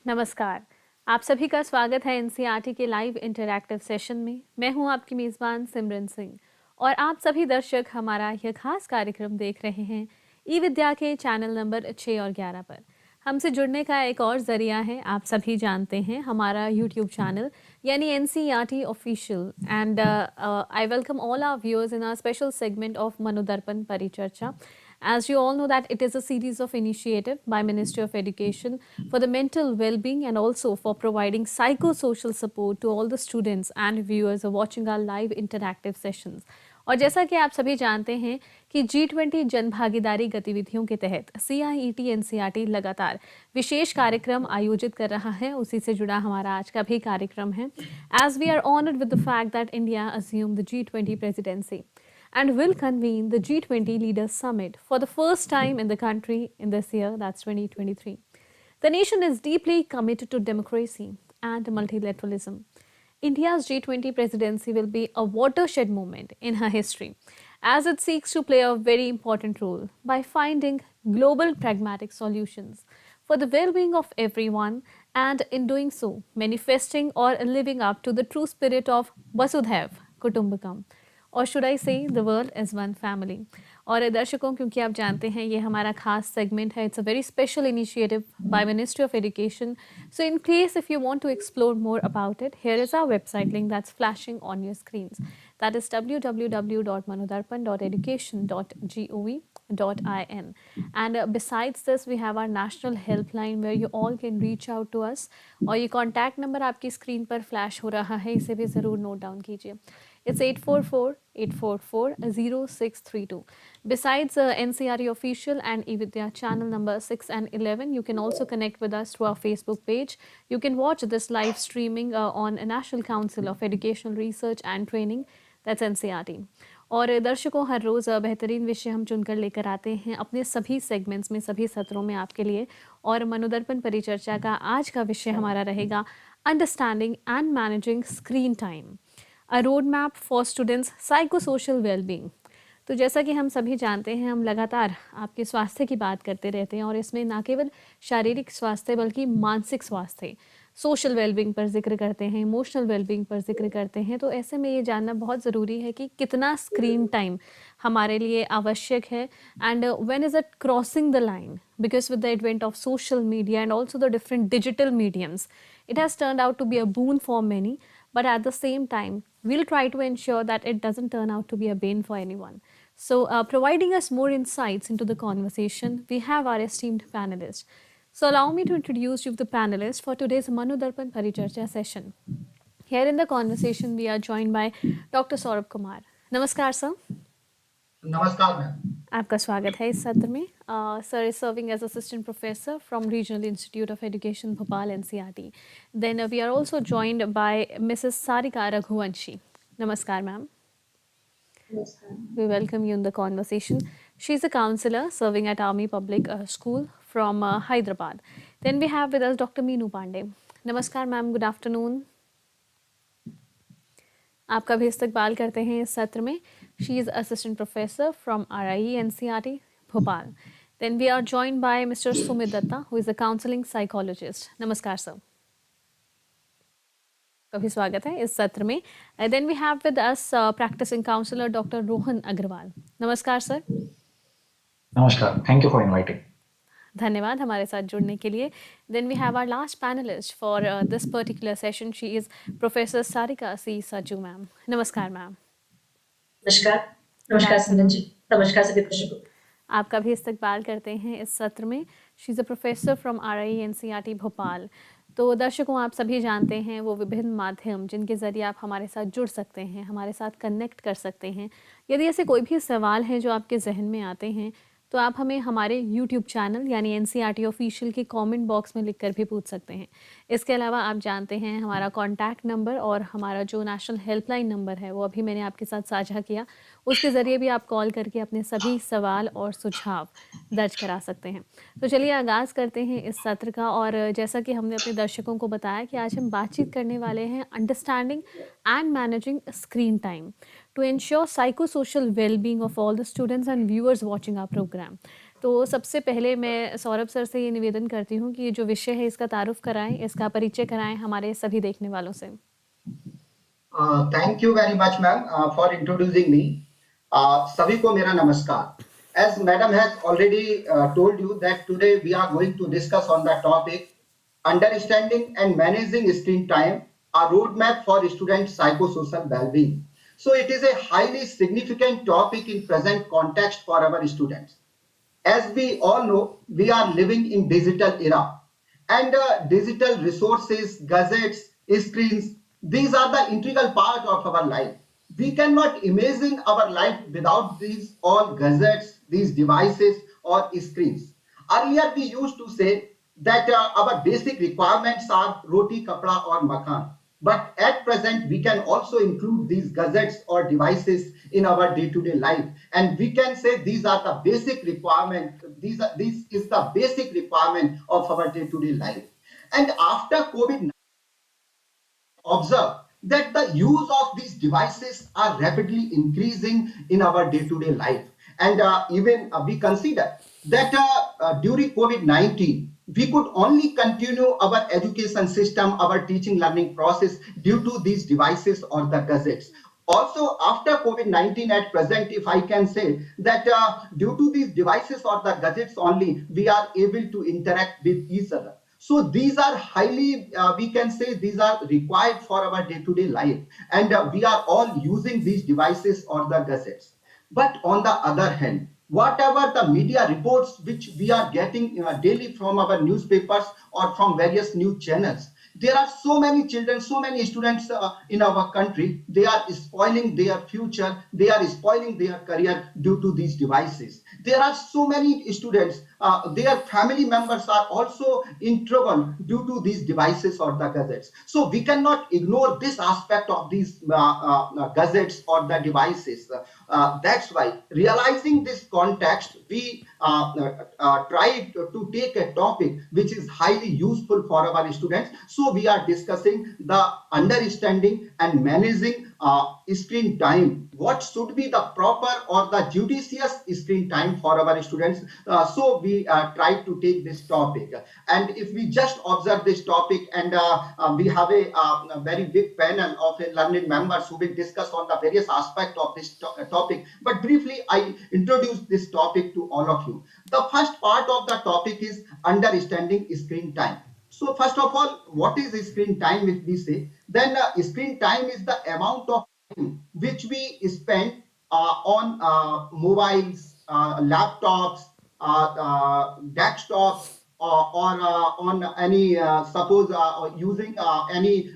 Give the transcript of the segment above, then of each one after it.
नमस्कार। आप सभी का स्वागत है एनसीईआरटी के लाइव इंटरैक्टिव सेशन में। मैं हूं आपकी मेज़बान सिमरन सिंह और आप सभी दर्शक हमारा यह खास कार्यक्रम देख रहे हैं eVidya के चैनल नंबर 6 और 11 पर। हमसे जुड़ने का एक और ज़रिया है, आप सभी जानते हैं, हमारा यूट्यूब चैनल यानी NCERT official. And I welcome all our viewers in our special segment of Manodarpan परिचर्चा. As you all know that it is a series of initiative by Ministry of Education for the mental well-being and also for providing psychosocial support to all the students and viewers who are watching our live interactive sessions. और जैसा कि आप सभी जानते हैं कि G20 जन भागीदारी गतिविधियों के तहत CIET NCERT लगातार विशेष कार्यक्रम आयोजित कर रहा है। उसी से जुड़ा हमारा आज का भी कार्यक्रम है। As we are honored with the fact that India assumed the G20 presidency and will convene the G20 Leaders Summit for the first time in the country in this year, that's 2023. The nation is deeply committed to democracy and multilateralism. India's G20 presidency will be a watershed moment in her history as it seeks to play a very important role by finding global pragmatic solutions for the well-being of everyone and in doing so manifesting or living up to the true spirit of Vasudhaiv Kutumbakam, और should I से the world is one family. और दर्शकों, क्योंकि आप जानते हैं ये हमारा खास सेगमेंट है, it's a very special initiative by ministry of education. So in case if you want to explore more about it, here is our website link that's flashing on your screens, that is www.manodarpan.education.gov.in. And besides this, we have our national helpline where you all can reach out to us. और ये contact number आपकी screen पर flash हो रहा है, इसे भी ज़रूर नोट डाउन कीजिए. It's 844-844-0632. Besides NCERT official and eVidya channel number 6 and 11, you can also connect with us through our Facebook page. You can watch this live streaming on National Council of Educational Research and Training, that's NCERT. और दर्शकों, हर रोज़ बेहतरीन विषय हम चुनकर लेकर आते हैं अपने सभी सेगमेंट्स में, सभी सत्रों में आपके लिए। और मनोदर्पण परिचर्चा का आज का विषय हमारा रहेगा understanding and managing screen time, a road map for students psychosocial wellbeing. तो जैसा कि हम सभी जानते हैं, हम लगातार आपके स्वास्थ्य की बात करते रहते हैं और इसमें न केवल शारीरिक स्वास्थ्य बल्कि मानसिक स्वास्थ्य, सोशल वेलबींग पर जिक्र करते हैं, इमोशनल वेलबींग पर जिक्र करते हैं। तो ऐसे में ये जानना बहुत ज़रूरी है कि कितना स्क्रीन टाइम हमारे लिए आवश्यक है and when is it crossing the line, because with the advent of social media and also the different digital mediums, it has turned out to be a boon for many, but at the same time we'll try to ensure that it doesn't turn out to be a bane for anyone. So providing us more insights into the conversation, we have our esteemed panelists. So allow me to introduce you to the panelists for today's Manodarpan Paricharcha session. Here in the conversation we are joined by Dr. Saurabh Kumar. Namaskar sir. नमस्कार ma'am. आपका स्वागत है इस सत्र में। Sir is serving as assistant professor from regional institute of education Bhopal NCERT. Then we are also joined by Mrs Sarika Raghuvanshi. नमस्कार ma'am. We welcome you in the conversation. She is a counselor serving at Army Public School from Hyderabad. Then we have with us Dr. Meenu Pandey. नमस्कार ma'am, good afternoon. आपका भी इस्तकबाल करते हैं इस सत्र में. She is assistant professor from RIE NCERT Bhopal. Then we are joined by Mr. Sumit Datta, who is a counseling psychologist. नमस्कार सर, कभी स्वागत है इस सत्र में. Then we have with us practicing counselor Dr. Rohan Agrawal. नमस्कार sir. नमस्कार, thank you for inviting. धन्यवाद हमारे साथ जुड़ने के लिए. Then we have our last panelist for this particular session. She is Professor Sarika C. Sajju ma'am. नमस्कार ma'am. नमस्कार. नमस्कार सिमरन जी. नमस्कार सभी दर्शकों. आपका भी इस्तकबाल करते हैं इस सत्र में. She is a professor from RIE NCERT Bhopal. तो दर्शकों, आप सभी जानते हैं वो विभिन्न माध्यम जिनके ज़रिए आप हमारे साथ जुड़ सकते हैं, हमारे साथ कनेक्ट कर सकते हैं. यदि ऐसे कोई भी सवाल हैं जो आपके जहन में आते हैं तो आप हमें हमारे यूट्यूब चैनल यानी NCERT ऑफिशियल के कमेंट बॉक्स में लिखकर भी पूछ सकते हैं. इसके अलावा आप जानते हैं हमारा कॉन्टैक्ट नंबर और हमारा जो नेशनल हेल्पलाइन नंबर है वो अभी मैंने आपके साथ साझा किया, उसके ज़रिए भी आप कॉल करके अपने सभी सवाल और सुझाव दर्ज करा सकते हैं. तो चलिए आगाज़ करते हैं इस सत्र का. और जैसा कि हमने अपने दर्शकों को बताया कि आज हम बातचीत करने वाले हैं understanding and managing screen time to ensure psychosocial well-being of all the students and viewers watching our program. तो सबसे पहले मैं सौरभ सर से ये निवेदन करती हूँ कि ये जो विषय है इसका तारुफ कराएं, इसका परिचय कराएं हमारे सभी देखने वालों से। Thank you very much, ma'am, for introducing me. सभी को मेरा नमस्कार. As madam has already told you that today we are going to discuss on the topic understanding and managing screen time, a roadmap for student psychosocial well-being. So it is a highly significant topic in present context for our students. As we all know, we are living in digital era, and digital resources, gadgets, screens, these are the integral part of our life. We cannot imagine our life without these all gadgets, these devices or screens. Earlier we used to say that our basic requirements are roti, kapra or makan. But at present, we can also include these gadgets or devices in our day-to-day life, and we can say these are the basic requirement. This is the basic requirement of our day-to-day life. And after COVID, observe that the use of these devices are rapidly increasing in our day-to-day life, and even we consider that during COVID-19 we could only continue our education system, our teaching learning process due to these devices or the gadgets. Also, after COVID-19 at present, if I can say that due to these devices or the gadgets only, we are able to interact with each other. So these are highly, we can say these are required for our day-to-day life, and we are all using these devices or the gadgets. But on the other hand, whatever the media reports which we are getting daily from our newspapers or from various news channels, there are so many children, so many students in our country, they are spoiling their future, they are spoiling their career due to these devices. There are so many students, their family members are also in trouble due to these devices or the gadgets. So we cannot ignore this aspect of these gadgets or the devices. That's why, realizing this context, we tried to take a topic which is highly useful for our students. So we are discussing the understanding and managing screen time. What should be the proper or the judicious screen time for our students? So we try to take this topic. And if we just observe this topic, and we have a very big panel of learned members who will discuss on the various aspects of this topic. But briefly, I introduce this topic to all of you. The first part of the topic is understanding screen time. So first of all, what is screen time if we say? Then screen time is the amount of time which we spend on mobiles, laptops, desktops, or on any suppose using any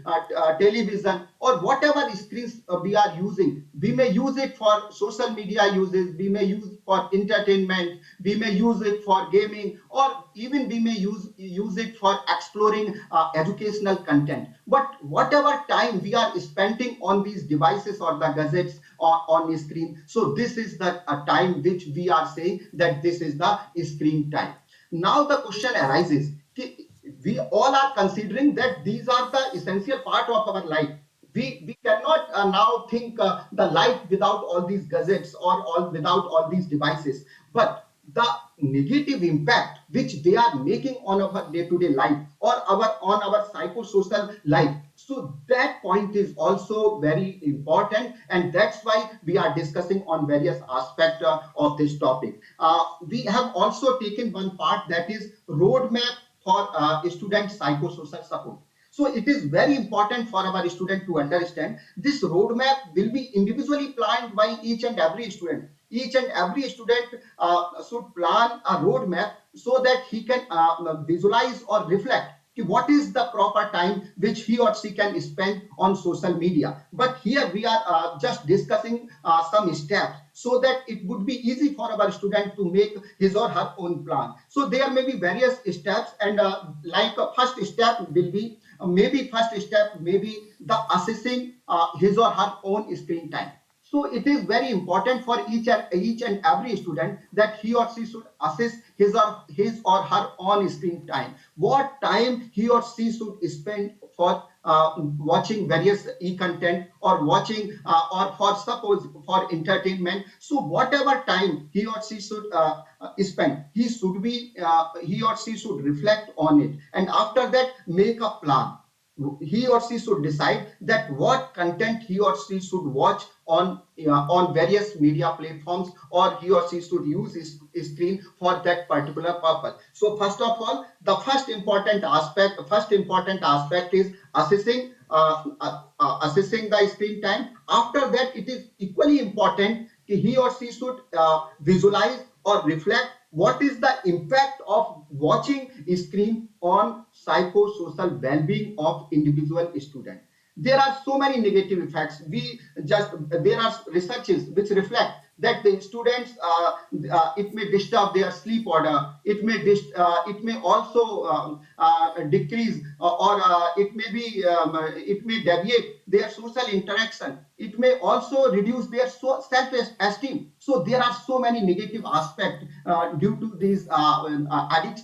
television or whatever screens we are using. We may use it for social media uses, we may use it for entertainment, we may use it for gaming, or even we may use it for exploring educational content. But whatever time we are spending on these devices or the gadgets or on the screen, so this is the time which we are saying that this is the screen time. Now the question arises, we all are considering that these are the essential part of our life. We cannot now think the life without all these gadgets or without all these devices. But the negative impact which they are making on our day-to-day life or on our psychosocial life, so that point is also very important, and that's why we are discussing on various aspects of this topic. We have also taken one part, that is roadmap for student psychosocial support. So it is very important for our student to understand this roadmap will be individually planned by each and every student. Each and every student should plan a roadmap so that he can visualize or reflect what is the proper time which he or she can spend on social media. But here we are just discussing some steps so that it would be easy for our student to make his or her own plan. So there may be various steps, and like first step will be maybe the assessing his or her own screen time. So it is very important for each and every student that he or she should assess his or her on screen time. What time he or she should spend for watching various e-content or watching or for suppose for entertainment. So whatever time he or she should spend, he or she should reflect on it, and after that make a plan. He or she should decide that what content he or she should watch on various media platforms, or he or she should use his screen for that particular purpose. So first of all, the first important aspect is assessing the screen time. After that, it is equally important he or she should visualize or reflect what is the impact of watching screen on psychosocial well-being of individual student. There are so many negative effects. There are researches which reflect that the students, it may disturb their sleep order. It may also decrease, or it may deviate their social interaction. It may also reduce their self-esteem. So there are so many negative aspects due to these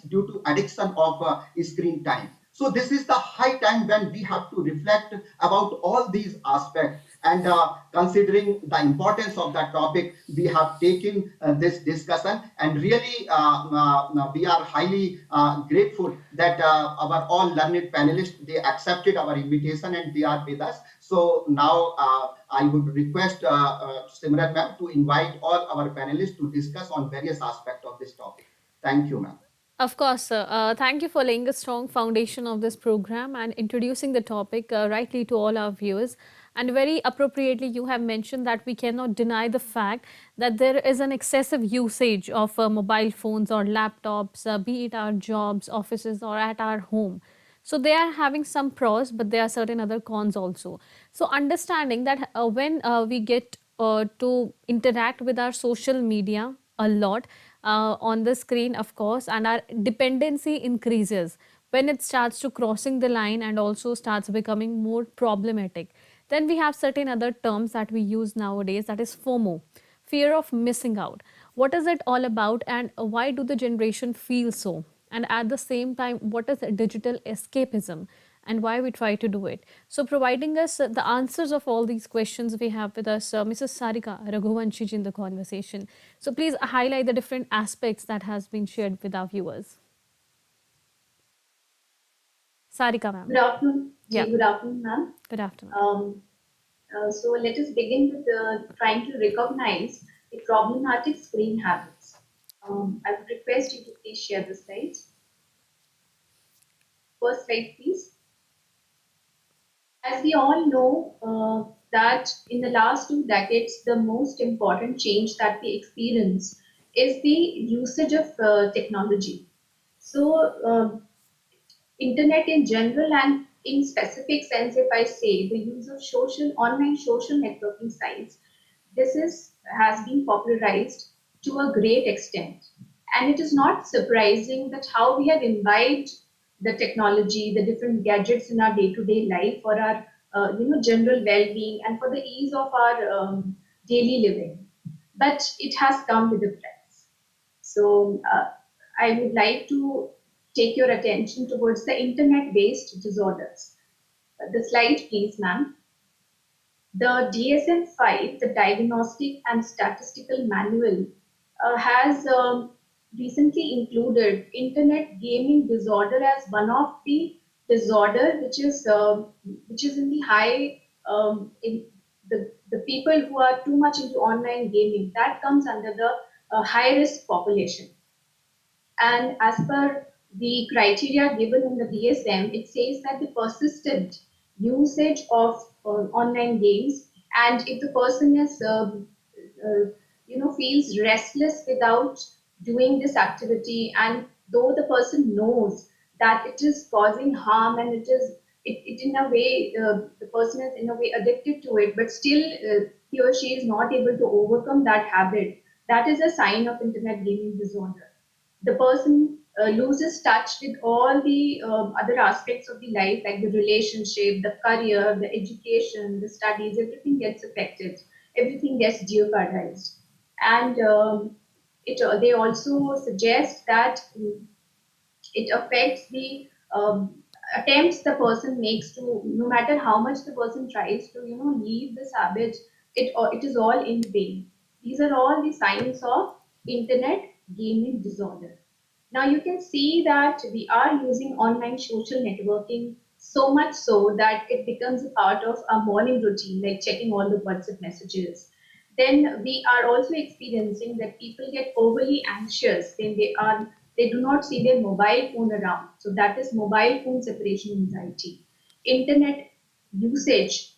due to addiction of screen time. So this is the high time when we have to reflect about all these aspects. And considering the importance of that topic, we have taken this discussion, and really we are highly grateful that our all learned panelists, they accepted our invitation and they are with us. So now I would request Simran ma'am to invite all our panelists to discuss on various aspects of this topic. Thank you, ma'am. Of course, sir. Thank you for laying a strong foundation of this program and introducing the topic rightly to all our viewers. And very appropriately, you have mentioned that we cannot deny the fact that there is an excessive usage of mobile phones or laptops, be it our jobs, offices, or at our home. So they are having some pros, but there are certain other cons also. So understanding that when we get to interact with our social media a lot, on the screen, of course, and our dependency increases when it starts to crossing the line and also starts becoming more problematic. Then we have certain other terms that we use nowadays, that is FOMO, fear of missing out. What is it all about, and why do the generation feel so? And at the same time, what is digital escapism and why we try to do it? So providing us the answers of all these questions, we have with us Mrs. Sarika Raghuvanshi in the conversation. So please highlight the different aspects that has been shared with our viewers. Sarika ma'am. Good afternoon. Yeah. Good afternoon, ma'am. Good afternoon. So let us begin with trying to recognize the problematic screen habits. I would request you to please share the slides. First slide, please. As we all know, that in the last 2 decades, the most important change that we experience is the usage of technology. So, internet in general and in specific sense, if I say the use of online social networking sites, has been popularized to a great extent. And it is not surprising that how we have imbibed the technology, the different gadgets in our day-to-day life for our general well-being and for the ease of our daily living. But it has come with a price. So I would like to take your attention towards the internet-based disorders. The slide, please, ma'am. The DSM-5, the Diagnostic and Statistical Manual, has recently included internet gaming disorder as one of the disorder which is in the high in the people who are too much into online gaming, that comes under the high risk population. And as per the criteria given in the DSM, it says that the persistent usage of online games, and if the person is feels restless without doing this activity, and though the person knows that it is causing harm and it in a way the person is in a way addicted to it, but still he or she is not able to overcome that habit, that is a sign of internet gaming disorder. The person loses touch with all the other aspects of the life, like the relationship, the career, the education, the studies, everything gets affected. everything gets jeopardized. And they also suggest that it affects the attempts the person makes to, no matter how much the person tries to, leave this habit, it is all in vain. These are all the signs of internet gaming disorder. Now you can see that we are using online social networking so much so that it becomes a part of our morning routine, like checking all the WhatsApp messages. Then we are also experiencing that people get overly anxious when they do not see their mobile phone around. So that is mobile phone separation anxiety. Internet usage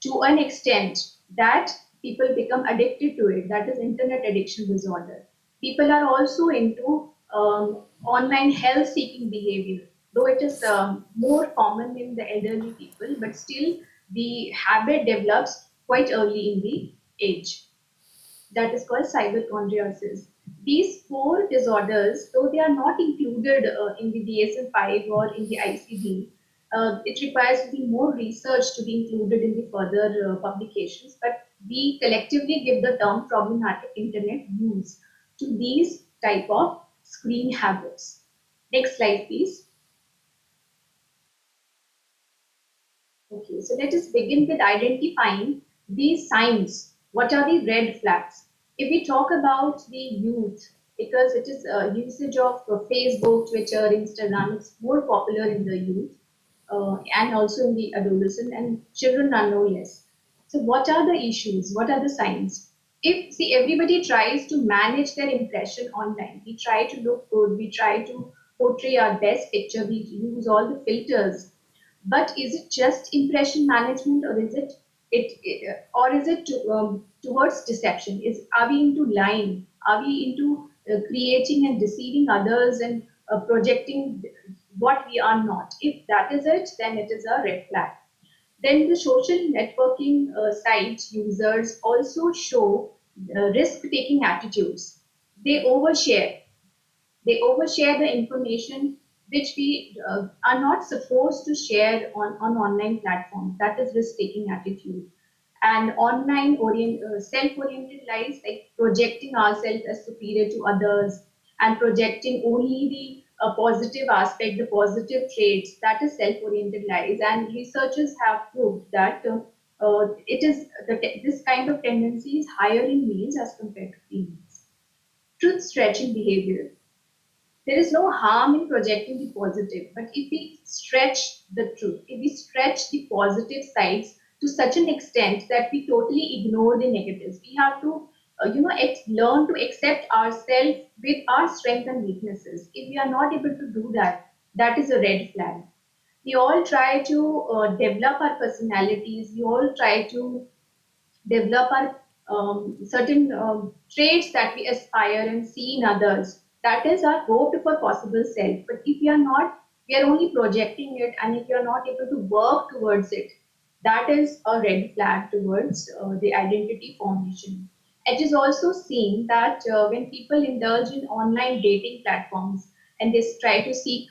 to an extent that people become addicted to it. That is internet addiction disorder. People are also into online health seeking behavior, though it is more common in the elderly people, but still the habit develops quite early in the age. That is called cyberchondriasis. These four disorders, though they are not included in the DSM-5 or in the ICD, it requires to be more research to be included in the further publications. But we collectively give the term problematic internet use to these type of screen habits. Next slide, please. Okay, so let us begin with identifying these signs. What are the red flags? If we talk about the youth, because it is usage of Facebook, Twitter, Instagram, it's more popular in the youth and also in the adolescent, and children are no less. So, what are the issues? What are the signs? If see everybody tries to manage their impression online, we try to look good, we try to portray our best picture, we use all the filters, but is it just impression management, or is it towards deception? Is Are we into lying? Are we into creating and deceiving others and projecting what we are not? If that is it, then it is a red flag. Then the social networking sites users also show risk-taking attitudes. They overshare the information which we are not supposed to share on online platforms. That is risk-taking attitude. And self-oriented lies, like projecting ourselves as superior to others and projecting only the positive aspect, the positive traits. That is self-oriented lies. And researchers have proved that this kind of tendency is higher in males as compared to females. Truth-stretching behavior, there is no harm in projecting the positive, but if we stretch the truth, if we stretch the positive sides to such an extent that we totally ignore the negatives, we have to, learn to accept ourselves with our strengths and weaknesses. If we are not able to do that, that is a red flag. We all try to develop our personalities. We all try to develop our certain traits that we aspire and see in others. That is our hope for possible self. But if we are not, we are only projecting it, and if you are not able to work towards it, that is a red flag towards the identity formation. It is also seen that when people indulge in online dating platforms and they try to seek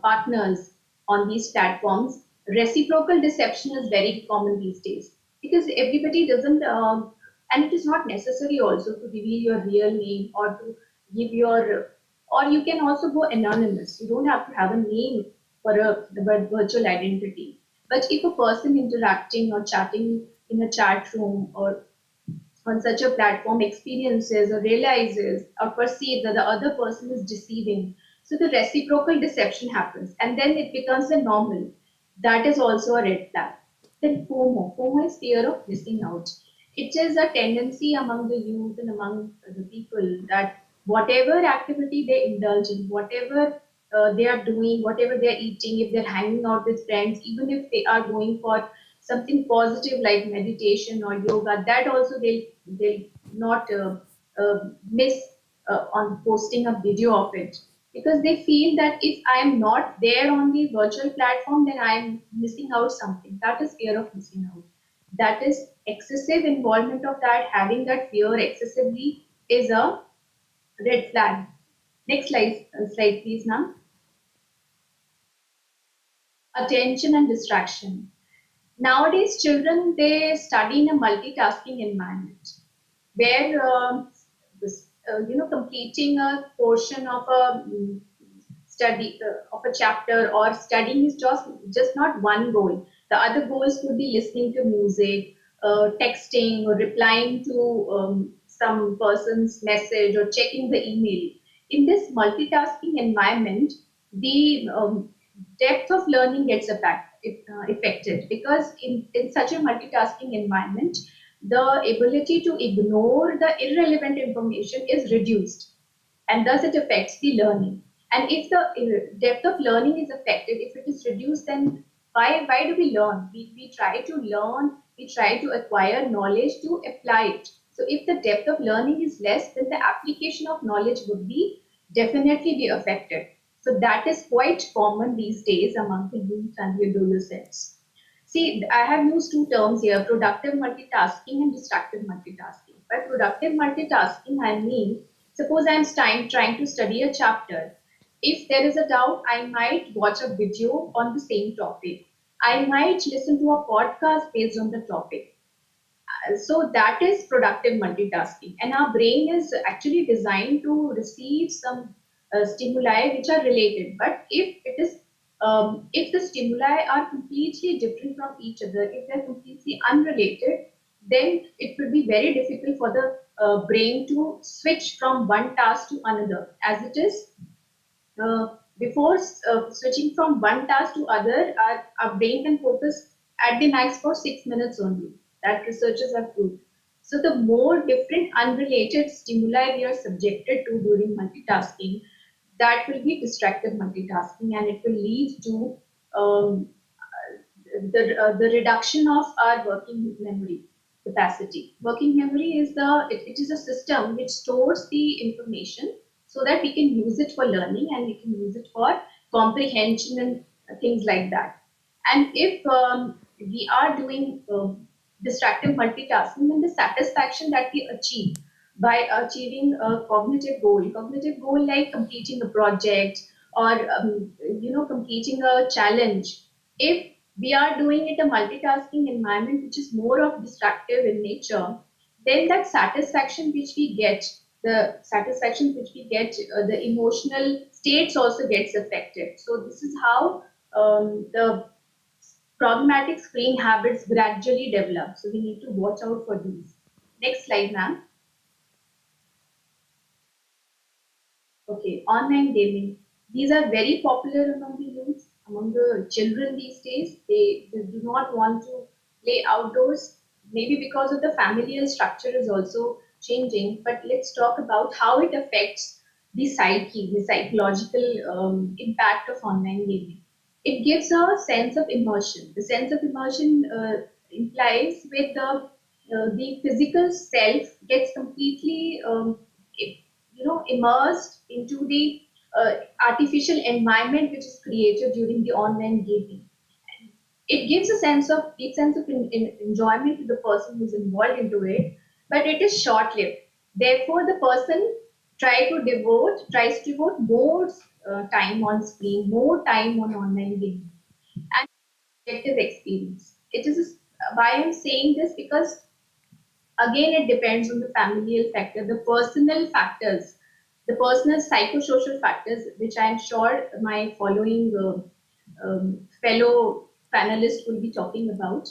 partners on these platforms, reciprocal deception is very common these days, because everybody doesn't, and it is not necessary also to reveal your real name or to give your, or you can also go anonymous. You don't have to have a name for a virtual identity. But if a person interacting or chatting in a chat room or on such a platform experiences or realizes or perceives that the other person is deceiving, so the reciprocal deception happens and then it becomes a normal. That is also a red flag. Then FOMO. FOMO is fear of missing out. It is a tendency among the youth and among the people that whatever activity they indulge in, whatever they are doing, whatever they are eating, if they're hanging out with friends, even if they are going for something positive like meditation or yoga, that also they'll not miss on posting a video of it, because they feel that if I am not there on the virtual platform, then I am missing out something. That is fear of missing out. That is excessive involvement of that, having that fear excessively is a red flag. Next slide please now. Attention and distraction. Nowadays, children, they study in a multitasking environment where completing a portion of a study of a chapter or studying is just not one goal. The other goals could be listening to music, texting, or replying to some person's message, or checking the email. In this multitasking environment, the depth of learning gets affected, because in such a multitasking environment, the ability to ignore the irrelevant information is reduced, and thus it affects the learning. And if the depth of learning is affected, if it is reduced, then why do we learn? We try to learn, we try to acquire knowledge to apply it. So if the depth of learning is less, then the application of knowledge would be definitely be affected. So that is quite common these days among the youth and the adolescents. See, I have used two terms here: productive multitasking and distracted multitasking. By productive multitasking, I mean, suppose I'm trying to study a chapter. If there is a doubt, I might watch a video on the same topic. I might listen to a podcast based on the topic. So that is productive multitasking. And our brain is actually designed to receive some stimuli which are related. But if the stimuli are completely different from each other, if they're completely unrelated, then it will be very difficult for the brain to switch from one task to another. As it is, before switching from one task to other, our brain can focus at the max for 6 minutes only. That researchers have proved. So the more different unrelated stimuli we are subjected to during multitasking, that will be distracted multitasking, and it will lead to um, the reduction of our working memory capacity. Working memory is it is a system which stores the information so that we can use it for learning, and we can use it for comprehension and things like that. And if we are doing distractive multitasking, then the satisfaction that we achieve by achieving a cognitive goal like completing a project, or completing a challenge, if we are doing it a multitasking environment which is more of distractive in nature, then that satisfaction which we get, the emotional states also gets affected. So this is how the problematic screen habits gradually develop. So we need to watch out for these. Next slide, ma'am. Okay, online gaming. These are very popular among the youth, among the children these days. They do not want to play outdoors, maybe because of the familial structure is also changing. But let's talk about how it affects the psyche, the psychological impact of online gaming. It gives a sense of immersion. The sense of immersion implies with the physical self gets completely immersed into the artificial environment which is created during the online gaming. It gives a sense of enjoyment to the person who's involved into it, but it is short-lived. Therefore, the person tries to devote more time on screen, more time on online gaming, and subjective experience. Why I'm saying this, because again, it depends on the familial factor, the personal factors, the personal psychosocial factors, which I'm sure my following fellow panelists will be talking about.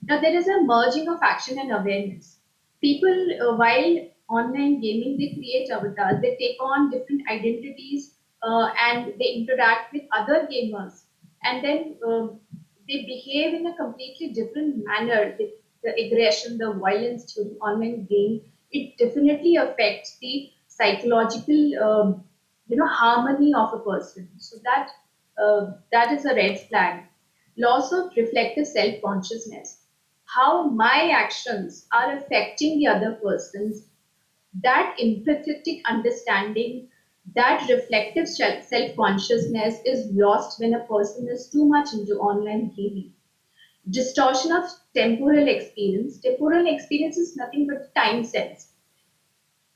Now, there is a merging of action and awareness. People, while online gaming, they create avatars, they take on different identities, and they interact with other gamers. And then they behave in a completely different manner. The aggression, the violence during online game, it definitely affects the psychological, harmony of a person. So that is a red flag. Loss of reflective self-consciousness. How my actions are affecting the other person's, that empathetic understanding, that reflective self-consciousness is lost when a person is too much into online gaming. Distortion of temporal experience. Temporal experience is nothing but time sense.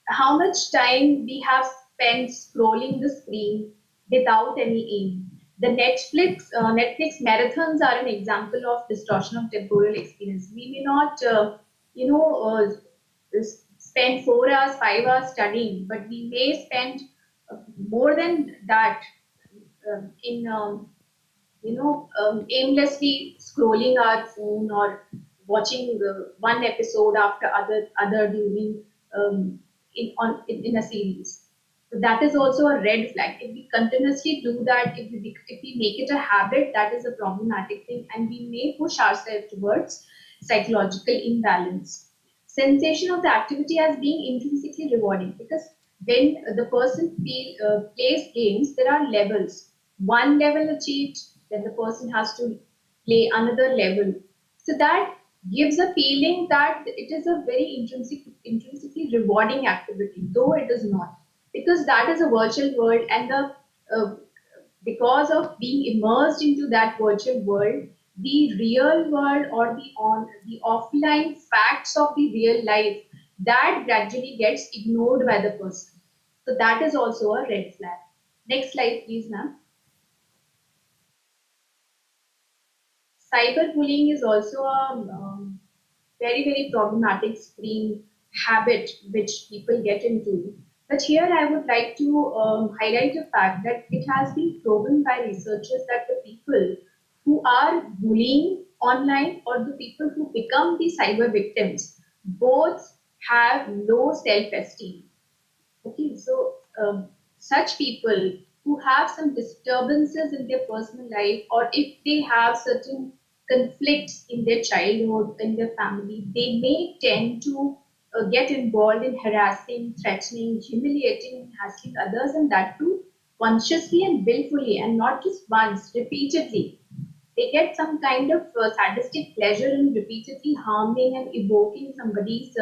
How much time we have spent scrolling the screen without any aim. The Netflix marathons are an example of distortion of temporal experience. We may not, you know, spend 4 hours, 5 hours studying, but we may spend more than that in aimlessly scrolling our phone or watching one episode after other during in a series. So that is also a red flag. If we continuously do that, if we make it a habit, that is a problematic thing, and we may push ourselves towards psychological imbalance. Sensation of the activity as being intrinsically rewarding, because when the person plays games, there are levels. One level achieved, then the person has to play another level. So that gives a feeling that it is a very intrinsically rewarding activity, though it is not, because that is a virtual world, and the because of being immersed into that virtual world, the real world or the offline facts of the real life, that gradually gets ignored by the person. So that is also a red flag. Next slide, please, ma'am. Cyberbullying is also a very, very problematic screen habit which people get into. But here I would like to highlight the fact that it has been proven by researchers that the people who are bullying online or the people who become the cyber victims both have low self-esteem. Okay, so such people who have some disturbances in their personal life, or if they have certain conflicts in their childhood, in their family, they may tend to get involved in harassing, threatening, humiliating, and hassling others, and that too consciously and willfully, and not just once, repeatedly. They get some kind of sadistic pleasure in repeatedly harming and evoking somebody's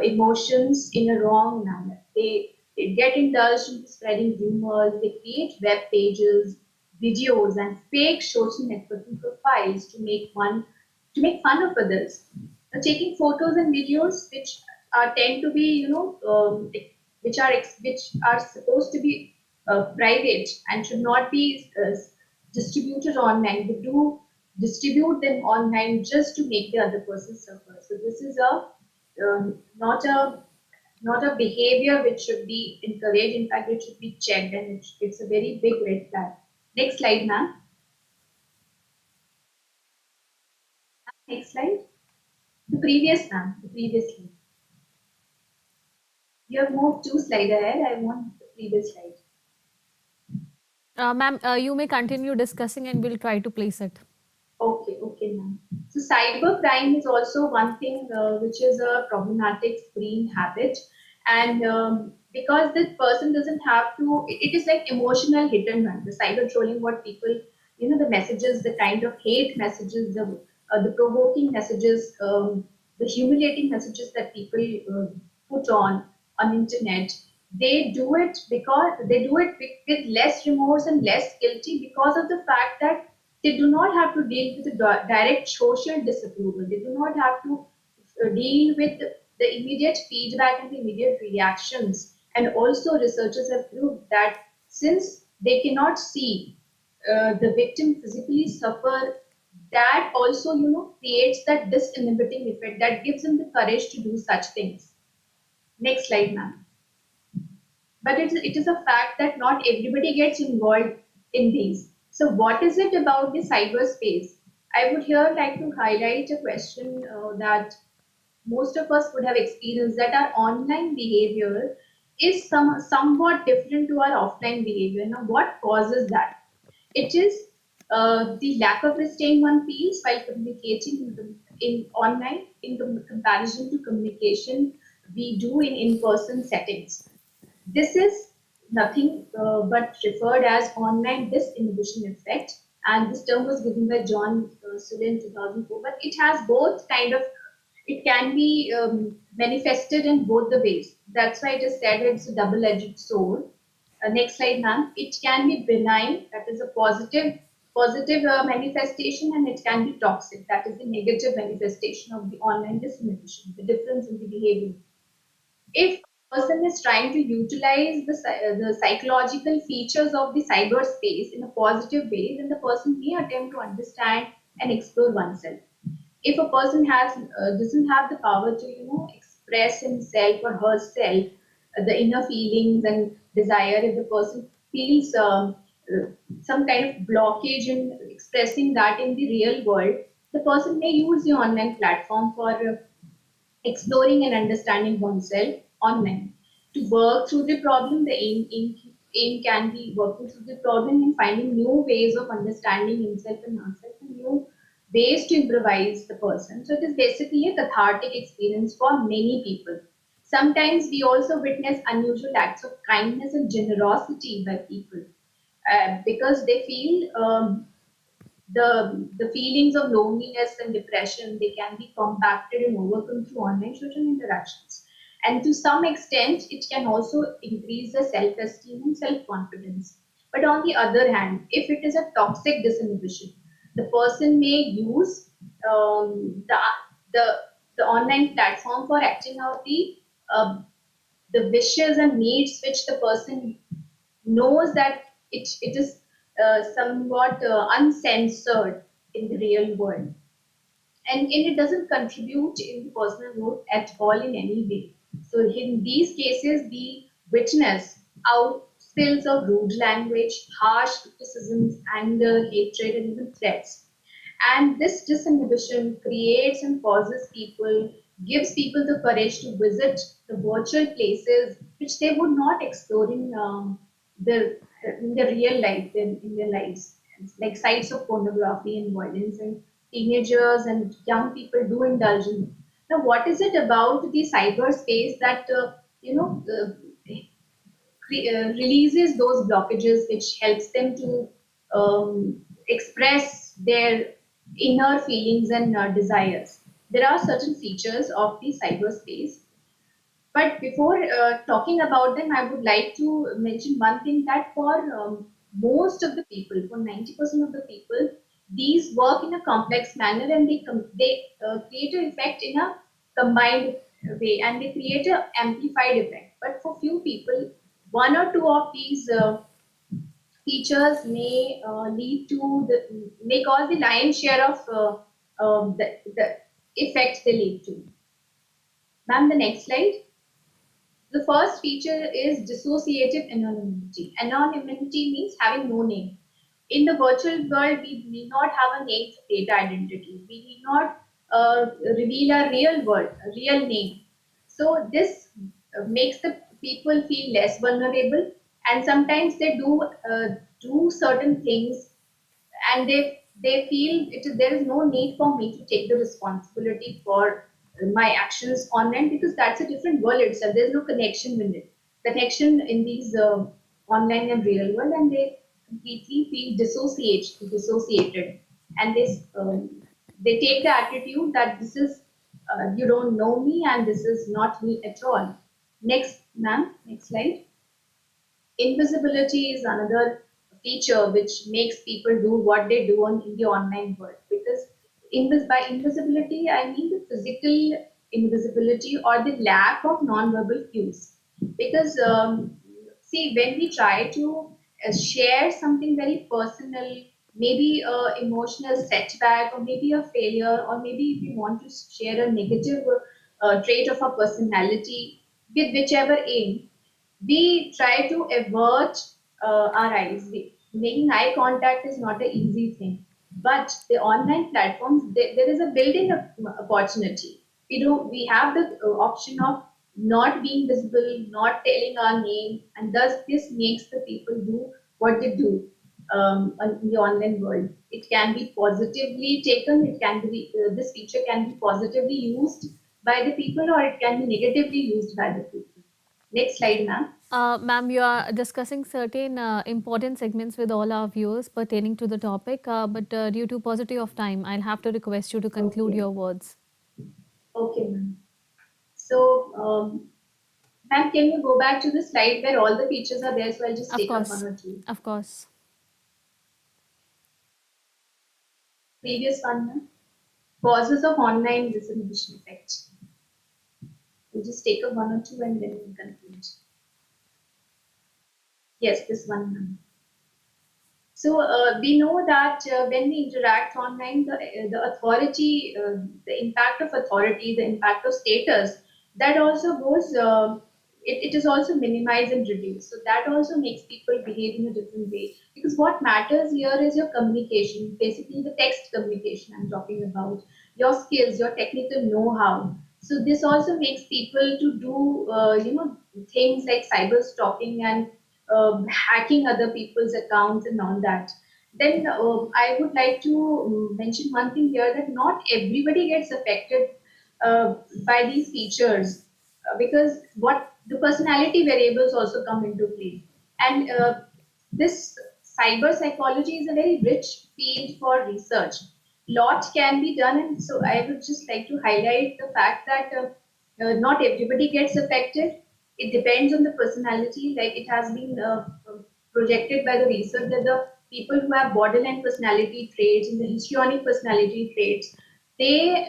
emotions in a wrong manner. They get indulged in spreading rumors, they create web pages, videos, and fake social networking profiles to make fun of others. Taking photos and videos which are tend to be, which are supposed to be private and should not be distributed online. They do distribute them online just to make the other person suffer. So this is a not a behavior which should be encouraged. In fact, it should be checked, and it's a very big red flag. Next slide, ma'am. Next slide. The previous, ma'am. The previous slide. You have moved 2 slides ahead. I want the previous slide. Ma'am, you may continue discussing and we'll try to place it. Okay, okay, ma'am. So cybercrime is also one thing which is a problematic screen habit, and because the person doesn't have to, it is like emotional hit and run. The cyber trolling, what people, the messages, the kind of hate messages, the provoking messages, the humiliating messages that people put on internet. They do it because they do it with less remorse and less guilty because of the fact that they do not have to deal with the direct social disapproval. They do not have to deal with the immediate feedback and the immediate reactions. And also, researchers have proved that since they cannot see the victim physically suffer, that also, creates that disinhibiting effect that gives them the courage to do such things. Next slide, ma'am. But it is a fact that not everybody gets involved in these. So what is it about the cyberspace? I would here like to highlight a question that most of us would have experienced, that our online behavior is somewhat different to our offline behavior. Now, what causes that? It is the lack of restraint one feels while communicating in online in comparison to communication we do in in-person settings. This is nothing but referred as online disinhibition effect, and this term was given by John Sully in 2004. But it has both kind of, it can be manifested in both the ways. That's why it is said it's a double-edged sword. Next slide, ma'am. It can be benign, that is a positive manifestation, and it can be toxic, that is the negative manifestation of the online disinhibition, the difference in the behavior. If person is trying to utilize the psychological features of the cyberspace in a positive way, then the person may attempt to understand and explore oneself. If a person doesn't have the power to express himself or herself, the inner feelings and desire, if the person feels some kind of blockage in expressing that in the real world, the person may use the online platform for exploring and understanding oneself online. To work through the problem, the aim can be working through the problem and finding new ways of understanding himself and herself, and new ways to improvise the person. So it is basically a cathartic experience for many people. Sometimes we also witness unusual acts of kindness and generosity by people because they feel the feelings of loneliness and depression, they can be compacted and overcome through online social interactions, and to some extent it can also increase the self-esteem and self-confidence. But on the other hand, if it is a toxic disinhibition, the person may use um, the, the the online platform for acting out uh, the wishes and needs which the person knows that it is somewhat uncensored in the real world, and it doesn't contribute in the personal growth at all in any way. So in these cases, we witness out spills of rude language, harsh criticisms, anger, hatred, and even threats. And this disinhibition creates and causes people, gives people the courage to visit the virtual places which they would not explore the, in the real life, in their lives, like sites of pornography and violence, and teenagers and young people do indulge in. Now, what is it about the cyberspace that releases those blockages, which helps them to express their inner feelings and desires? There are certain features of the cyberspace, but before talking about them, I would like to mention one thing, that for most of the people, for 90% of the people, these work in a complex manner, and they create an effect in a combined way, and they create an amplified effect. But for few people, one or two of these features may cause the lion's share of the effect they lead to. Ma'am, the next slide. The first feature is dissociative anonymity. Anonymity means having no name. In the virtual world, we need not have a name for data identity. We need not reveal a a real name. So this makes the people feel less vulnerable, and sometimes they do certain things, and they feel there is no need for me to take the responsibility for my actions online, because that's a different world itself. There's no connection with it, connection in these online and real world, and they completely feel dissociated, and they take the attitude that this is you don't know me and this is not me at all. Next, ma'am, next slide. Invisibility is another feature which makes people do what they do in the online world. Because by invisibility, I mean the physical invisibility or the lack of non-verbal cues. Because see, when we try to share something very personal, maybe a emotional setback, or maybe a failure, or maybe if we want to share a negative trait of a personality with whichever aim, we try to avert our eyes. Making eye contact is not an easy thing. But the online platforms, there is a built-in opportunity. We have the option of not being visible, not telling our name, and thus this makes the people do what they do in the online world. It can be positively taken. It can be this feature can be positively used by the people, or it can be negatively used by the people. Next slide, ma'am. Ma'am, you are discussing certain important segments with all our viewers pertaining to the topic, but due to paucity of time, I'll have to request you to conclude Okay. your words. Okay, ma'am. So, ma'am, can you go back to the slide where all the features are there? So I'll just Of take up one course, or two. of course. Previous one, ma'am. Causes of online disinhibition effect. We'll just take a one or two and then we'll conclude. Yes, this one, ma'am. So we know that when we interact online, the authority, the impact of authority, the impact of status, that also goes. It is also minimized and reduced. So that also makes people behave in a different way. Because what matters here is your communication, basically the text communication I'm talking about, your skills, your technical know-how. So this also makes people to do, things like cyber stalking and hacking other people's accounts and all that. Then I would like to mention one thing here, that not everybody gets affected by these features, because what the personality variables also come into play. And this cyber psychology is a very rich field for research. Lot can be done, and so I would just like to highlight the fact that not everybody gets affected. It depends on the personality. Like it has been projected by the research that the people who have borderline personality traits and the histrionic personality traits, they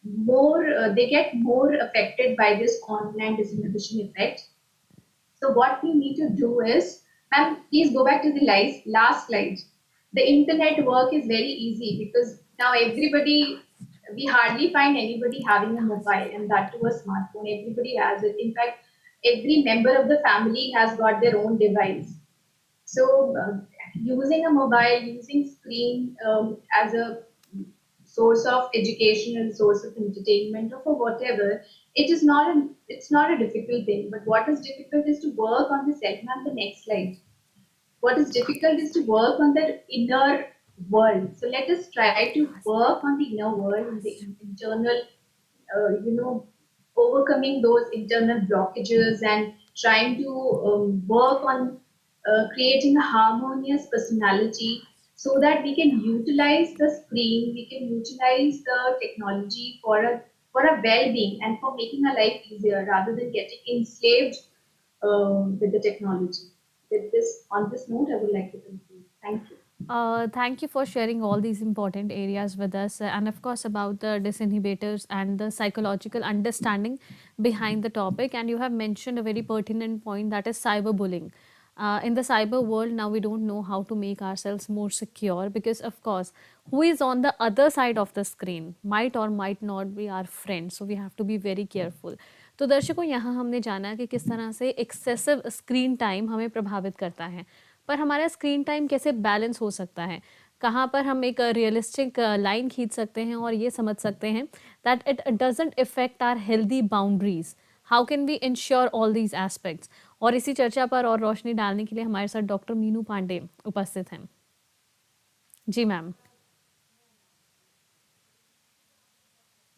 they get more affected by this online disinhibition effect. So what we need to do is, ma'am, please go back to the last slide. The internet work is very easy because now everybody, we hardly find anybody having a mobile, and that to a smartphone. Everybody has it. In fact, every member of the family has got their own device. So using a mobile, using screen as a source of education and source of entertainment or for whatever, it's not a difficult thing. But what is difficult is to work on the second and the next slide. What is difficult is to work on the inner world. So let us try to work on the inner world and the internal, overcoming those internal blockages and trying to work on creating a harmonious personality so that we can utilize the screen, we can utilize the technology for a well-being and for making our life easier rather than getting enslaved with the technology. With this, on this note, I would like to conclude. Thank you. Thank you for sharing all these important areas with us, and of course about the disinhibitors and the psychological understanding behind the topic. And you have mentioned a very pertinent point, that is cyberbullying. In the cyber world now, we don't know how to make ourselves more secure, because of course who is on the other side of the screen might or might not be our friend, so we have to be very careful. तो दर्शकों, यहाँ हमने जाना कि किस तरह से excessive screen time हमें प्रभावित करता है, पर हमारा स्क्रीन टाइम कैसे बैलेंस हो सकता है, कहाँ पर हम एक रियलिस्टिक लाइन खींच सकते हैं और ये समझ सकते हैं that it doesn't effect our healthy boundaries, how can we ensure all these aspects. और इसी चर्चा पर और रोशनी डालने के लिए हमारे साथ डॉक्टर मीनू पांडे उपस्थित हैं। जी मैम।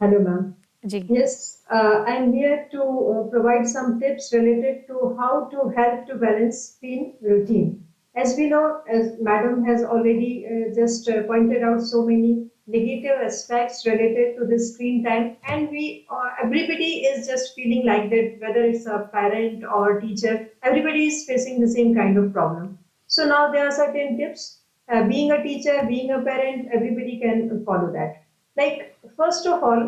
Hello, ma'am. जी। Yes, I'm here to provide some tips related to how to help to balance screen routine. As we know, as Madam has already just pointed out so many negative aspects related to the screen time, and everybody is just feeling like that, whether it's a parent or teacher, everybody is facing the same kind of problem. So now there are certain tips. Being a teacher, being a parent, everybody can follow that. Like first of all,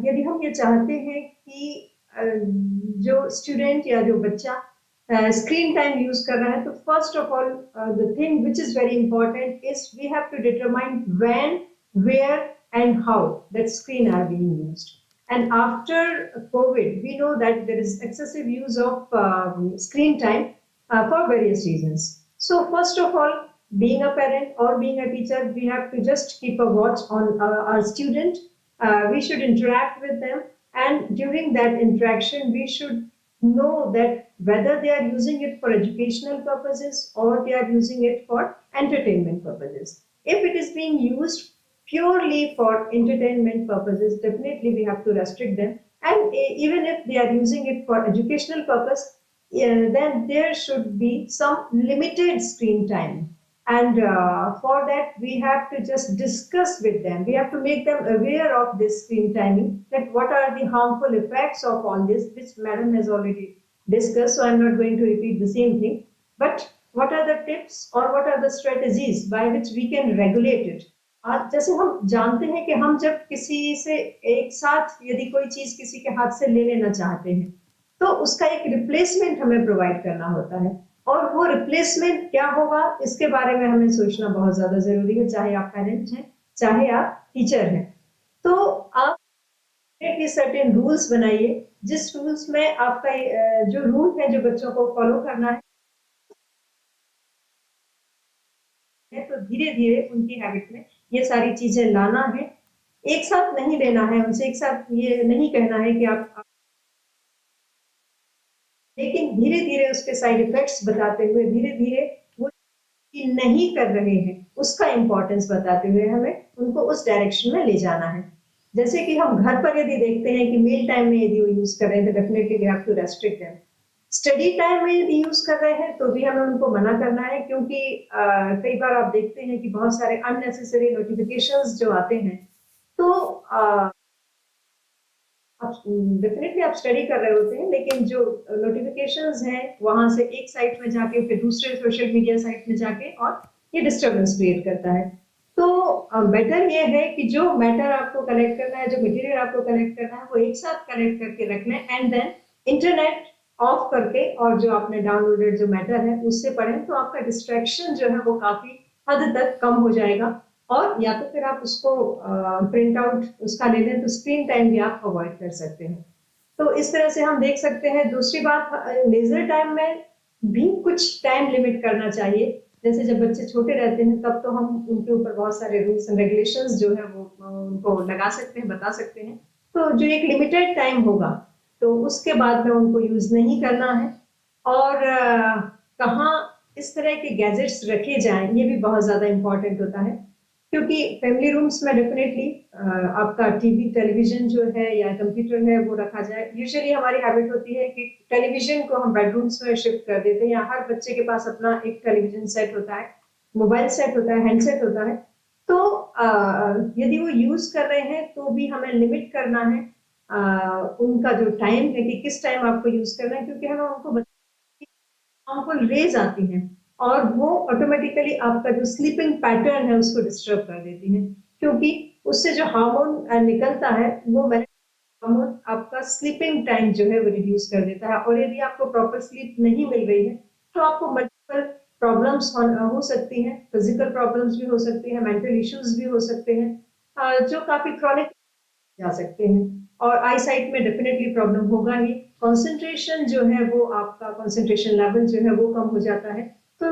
यदि हम ये चाहते हैं कि जो student या जो बच्चा स्क्रीन टाइम यूज कर रहा है, तो first of all the thing which is very important is we have to determine when, where and how that screen are being used. And after COVID, we know that there is excessive use of screen time for various reasons. So first of all, being a parent or being a teacher, we have to just keep a watch on our student. We should interact with them, and during that interaction, we should know that whether they are using it for educational purposes or they are using it for entertainment purposes. If it is being used purely for entertainment purposes, definitely we have to restrict them. And even if they are using it for educational purpose, then there should be some limited screen time. And for that, we have to just discuss with them. We have to make them aware of this screen timing, that what are the harmful effects of all this, which Madam has already discussed, so I'm not going to repeat the same thing. But what are the tips or what are the strategies by which we can regulate it? आज जैसे हम जानते हैं कि हम जब किसी से एक साथ यदि कोई चीज किसी के हाथ से ले लेना चाहते हैं तो उसका एक रिप्लेसमेंट हमें प्रोवाइड करना होता है, और वो रिप्लेसमेंट क्या होगा इसके बारे में हमें सोचना बहुत ज्यादा जरूरी है, चाहे आप पेरेंट हैं चाहे आप टीचर हैं। तो आप कि सर्टेन रूल्स बनाइए, जिस रूल्स में आपका जो रूल है जो बच्चों को फॉलो करना है, तो धीरे धीरे उनकी हैबिट में ये सारी चीजें लाना है। एक साथ नहीं लेना है उनसे, एक साथ ये नहीं कहना है कि आप, लेकिन धीरे धीरे उसके साइड इफेक्ट्स बताते हुए, धीरे धीरे वो नहीं कर रहे हैं उसका इम्पोर्टेंस बताते हुए हमें उनको उस डायरेक्शन में ले जाना है। जैसे कि हम घर पर यदि देखते हैं कि मील टाइम में यदि वो यूज कर रहे हैं तो definitely we have to restrict them. Study time में यदि यूज कर रहे हैं तो भी हमें उनको मना करना है, क्योंकि कई बार आप देखते हैं कि बहुत सारे अननेसेसरी नोटिफिकेशंस जो आते हैं, तो आप डेफिनेटली आप स्टडी कर रहे होते हैं लेकिन जो नोटिफिकेशंस हैं वहां से एक साइट में जाके फिर दूसरे सोशल मीडिया साइट में जाके, और ये डिस्टरबेंस क्रिएट करता है। तो बेटर ये है कि जो मैटर आपको कलेक्ट करना है, जो मटेरियल आपको कलेक्ट करना है, वो एक साथ कलेक्ट करके रख लें एंड देन इंटरनेट ऑफ करके और जो आपने डाउनलोडेड जो मैटर है उससे पढ़ें, तो आपका डिस्ट्रैक्शन जो है वो काफी हद तक कम हो जाएगा। और या तो फिर आप उसको प्रिंट आउट उसका ले लें, तो स्क्रीन टाइम भी आप अवॉइड कर सकते हैं। तो इस तरह से हम देख सकते हैं। दूसरी बात, लेजर टाइम में भी कुछ टाइम लिमिट करना चाहिए। जैसे जब बच्चे छोटे रहते हैं तब तो हम उनके ऊपर बहुत सारे रूल्स एंड रेगुलेशंस जो है वो उनको लगा सकते हैं, बता सकते हैं। तो जो एक लिमिटेड टाइम होगा तो उसके बाद में उनको यूज नहीं करना है। और कहाँ इस तरह के गैजेट्स रखे जाएं ये भी बहुत ज्यादा इंपॉर्टेंट होता है, क्योंकि फैमिली रूम्स में डेफिनेटली आपका टीवी टेलीविजन जो है या कंप्यूटर है वो रखा जाए। यूजुअली हमारी हैबिट होती है कि टेलीविजन को हम बेडरूम्स में शिफ्ट कर देते हैं, या हर बच्चे के पास अपना एक टेलीविजन सेट होता है, मोबाइल सेट होता है, हैंडसेट होता है। तो यदि वो यूज कर रहे हैं तो भी हमें लिमिट करना है उनका जो टाइम है कि किस टाइम आपको यूज करना है, क्योंकि हमें उनको हार्मफुल रेज आती हैं और वो ऑटोमेटिकली आपका जो स्लीपिंग पैटर्न है उसको डिस्टर्ब कर देती हैं, क्योंकि उससे जो हार्मोन निकलता है वो हार्मोन आपका स्लीपिंग टाइम जो है वो रिड्यूस कर देता है। और यदि आपको प्रॉपर स्लीप नहीं मिल रही है तो आपको मल्टीपल प्रॉब्लम्स हो सकती हैं, फिजिकल प्रॉब्लम्स भी हो सकती हैं, मेंटल इश्यूज भी हो सकते हैं जो काफी क्रॉनिक जा सकते हैं। और आई साइट में डेफिनेटली प्रॉब्लम होगा ही। कंसंट्रेशन जो है वो आपका कंसंट्रेशन लेवल जो है वो कम हो जाता है। तो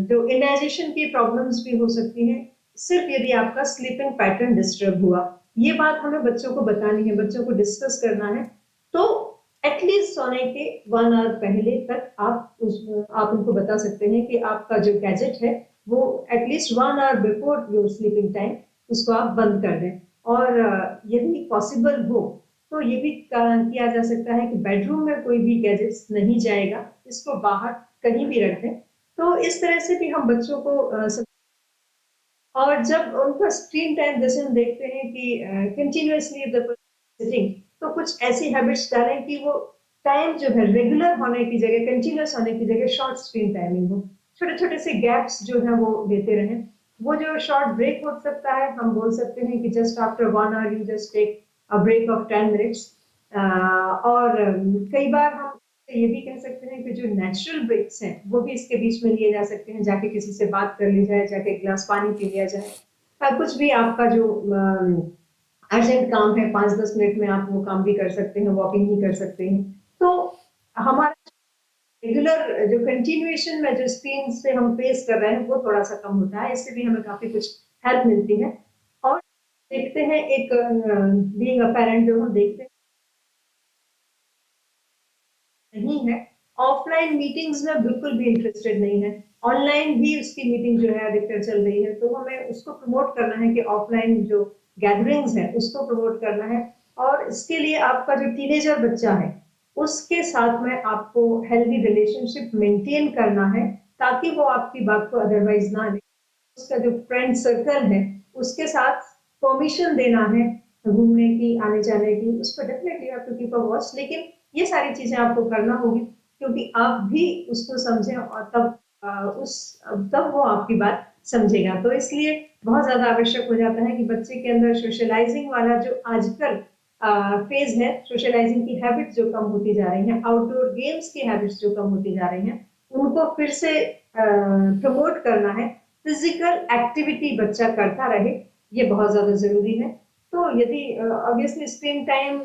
जो इंडाइजेशन की प्रॉब्लम्स भी हो सकती हैं सिर्फ यदि आपका स्लीपिंग पैटर्न डिस्टर्ब हुआ। ये बात हमें बच्चों को बतानी है, बच्चों को डिस्कस करना है। तो एटलीस्ट सोने के 1 आवर पहले तक आप उनको बता सकते हैं कि आपका जो गैजेट है वो at least 1 hour before your sleeping time उसको आप बंद कर दें। और यदि पॉसिबल हो तो ये भी किया जा सकता है कि बेडरूम में कोई भी गैजेट्स नहीं जाएगा, इसको बाहर कहीं भी रख दें। तो इस तरह से भी हम बच्चों को और जब उनका स्क्रीन टाइम जैसे हम देखते हैं कि कंटिन्यूअसली सिटिंग, तो कुछ ऐसी हैबिट्स डालें कि वो टाइम जो है रेगुलर होने की जगह, कंटिन्यूअस होने की जगह शॉर्ट स्क्रीन टाइमिंग हो। छोटे छोटे से गैप्स जो है वो देते रहें। वो जो शॉर्ट ब्रेक हो सकता है, हम बोल सकते हैं कि just after 1 hour you just take a break of 10 minutes. और कई बार हम ये भी कह सकते हैं कि जो नेचुरल ब्रेक्स हैं वो भी इसके बीच में लिए जा सकते हैं। जाके किसी से बात कर ली जाए, जाके एक गिलास पानी पी लिया जाए, कुछ भी आपका जो अर्जेंट काम है 5-10 मिनट में आप वो काम भी कर सकते हैं, वॉकिंग भी कर सकते हैं। तो हमारा रेगुलर जो कंटिन्यूएशन में जो स्क्रीन से हम फेस कर रहे हैं वो थोड़ा सा कम होता है, इससे भी हमें काफी कुछ हेल्प मिलती है। और देखते हैं एक बीइंग अ पेरेंट जो हम देखते हैं नहीं है, ऑफलाइन मीटिंग्स में बिल्कुल भी इंटरेस्टेड नहीं है, ऑनलाइन भी उसकी मीटिंग जो है अधिकतर चल रही है। तो हमें उसको प्रमोट करना है कि ऑफलाइन जो गैदरिंग्स है उसको प्रमोट करना है। और इसके लिए आपका जो टीनेजर बच्चा है उसके साथ में आपको हेल्दी रिलेशनशिप मेंटेन करना है, ताकि वो आपकी बात को अदरवाइज ना ले। उसका जो फ्रेंड सर्कल है उसके साथ परमिशन देना है घूमने की, आने जाने की, उस पर डेफिनेटली आपको कीप अ वॉच। लेकिन ये सारी चीजें आपको करना होगी क्योंकि आप भी उसको समझें और तब तब वो आपकी बात समझेगा। तो इसलिए बहुत ज्यादा आवश्यक हो जाता है कि बच्चे के अंदर सोशलाइजिंग वाला जो आजकल फेज है, सोशलाइजिंग की हैबिट्स जो कम होती जा रही हैं, आउटडोर गेम्स की हैबिट्स जो कम होती जा रही हैं, उनको फिर से प्रमोट करना है। फिजिकल एक्टिविटी बच्चा करता रहे, ये बहुत ज्यादा जरूरी है। तो यदि ऑब्वियसली स्क्रीन टाइम,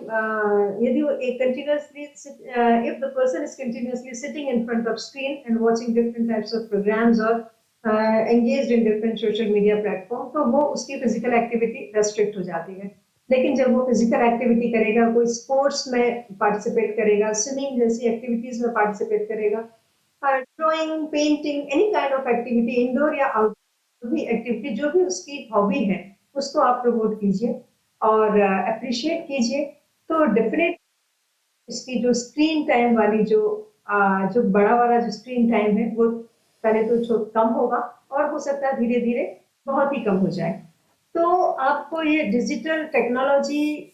यदि वो एक continuously, if the person is continuously sitting in front of screen and watching different types of programmes और engaged in different social media platform, तो वो उसकी फिजिकल एक्टिविटी रेस्ट्रिक्ट हो जाती है। लेकिन जब वो फिजिकल एक्टिविटी करेगा, कोई स्पोर्ट्स में पार्टिसिपेट करेगा, स्विमिंग जैसी एक्टिविटीज में पार्टिसिपेट करेगा, drawing, painting, any kind of activity, indoor या आउटडोर भी एक्टिविटी, जो भी उसकी हॉबी है, उसको आप प्रमोट कीजिए और अप्रिशिएट कीजिए। तो डेफिनेट इसकी जो स्क्रीन टाइम वाली जो बड़ा वाला जो स्क्रीन टाइम है, वो पहले तो कम होगा और हो सकता है धीरे धीरे बहुत ही कम हो जाए। तो आपको ये डिजिटल टेक्नोलॉजी,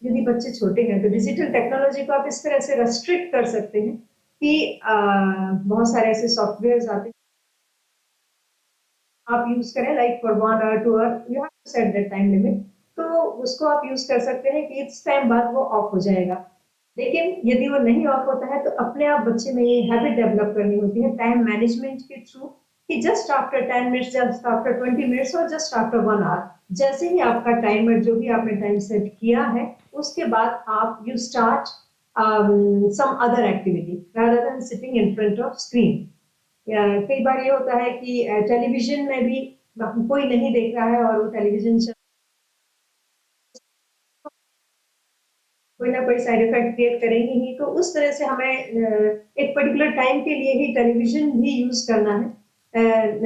यदि बच्चे छोटे हैं तो डिजिटल टेक्नोलॉजी को आप इस तरह से रेस्ट्रिक्ट कर सकते हैं कि बहुत सारे ऐसे सॉफ्टवेयर आते हैं आप यूज करें, like for 1 hour 2 hour you have to set that time limit. तो उसको आप यूज कर सकते हैं कि इस टाइम बाद वो ऑफ हो जाएगा। लेकिन यदि वो नहीं ऑफ होता है तो अपने आप बच्चे में ये हैबिट डेवलप करनी होती है टाइम मैनेजमेंट के थ्रू, कि just after 10 minutes, just after 20 minutes और जस्ट आफ्टर 1 hour, जैसे ही आपका टाइमर, जो भी आपने टाइम सेट किया है, उसके बाद आप you start some other activity rather than sitting in front of screen. कई बार ये होता है कि टेलीविजन में भी कोई नहीं देख रहा है और वो टेलीविजन कोई ना कोई साइड इफेक्ट क्रिएट करेंगे ही। तो उस तरह से हमें एक पर्टिकुलर टाइम के लिए ही टेलीविजन भी यूज करना है,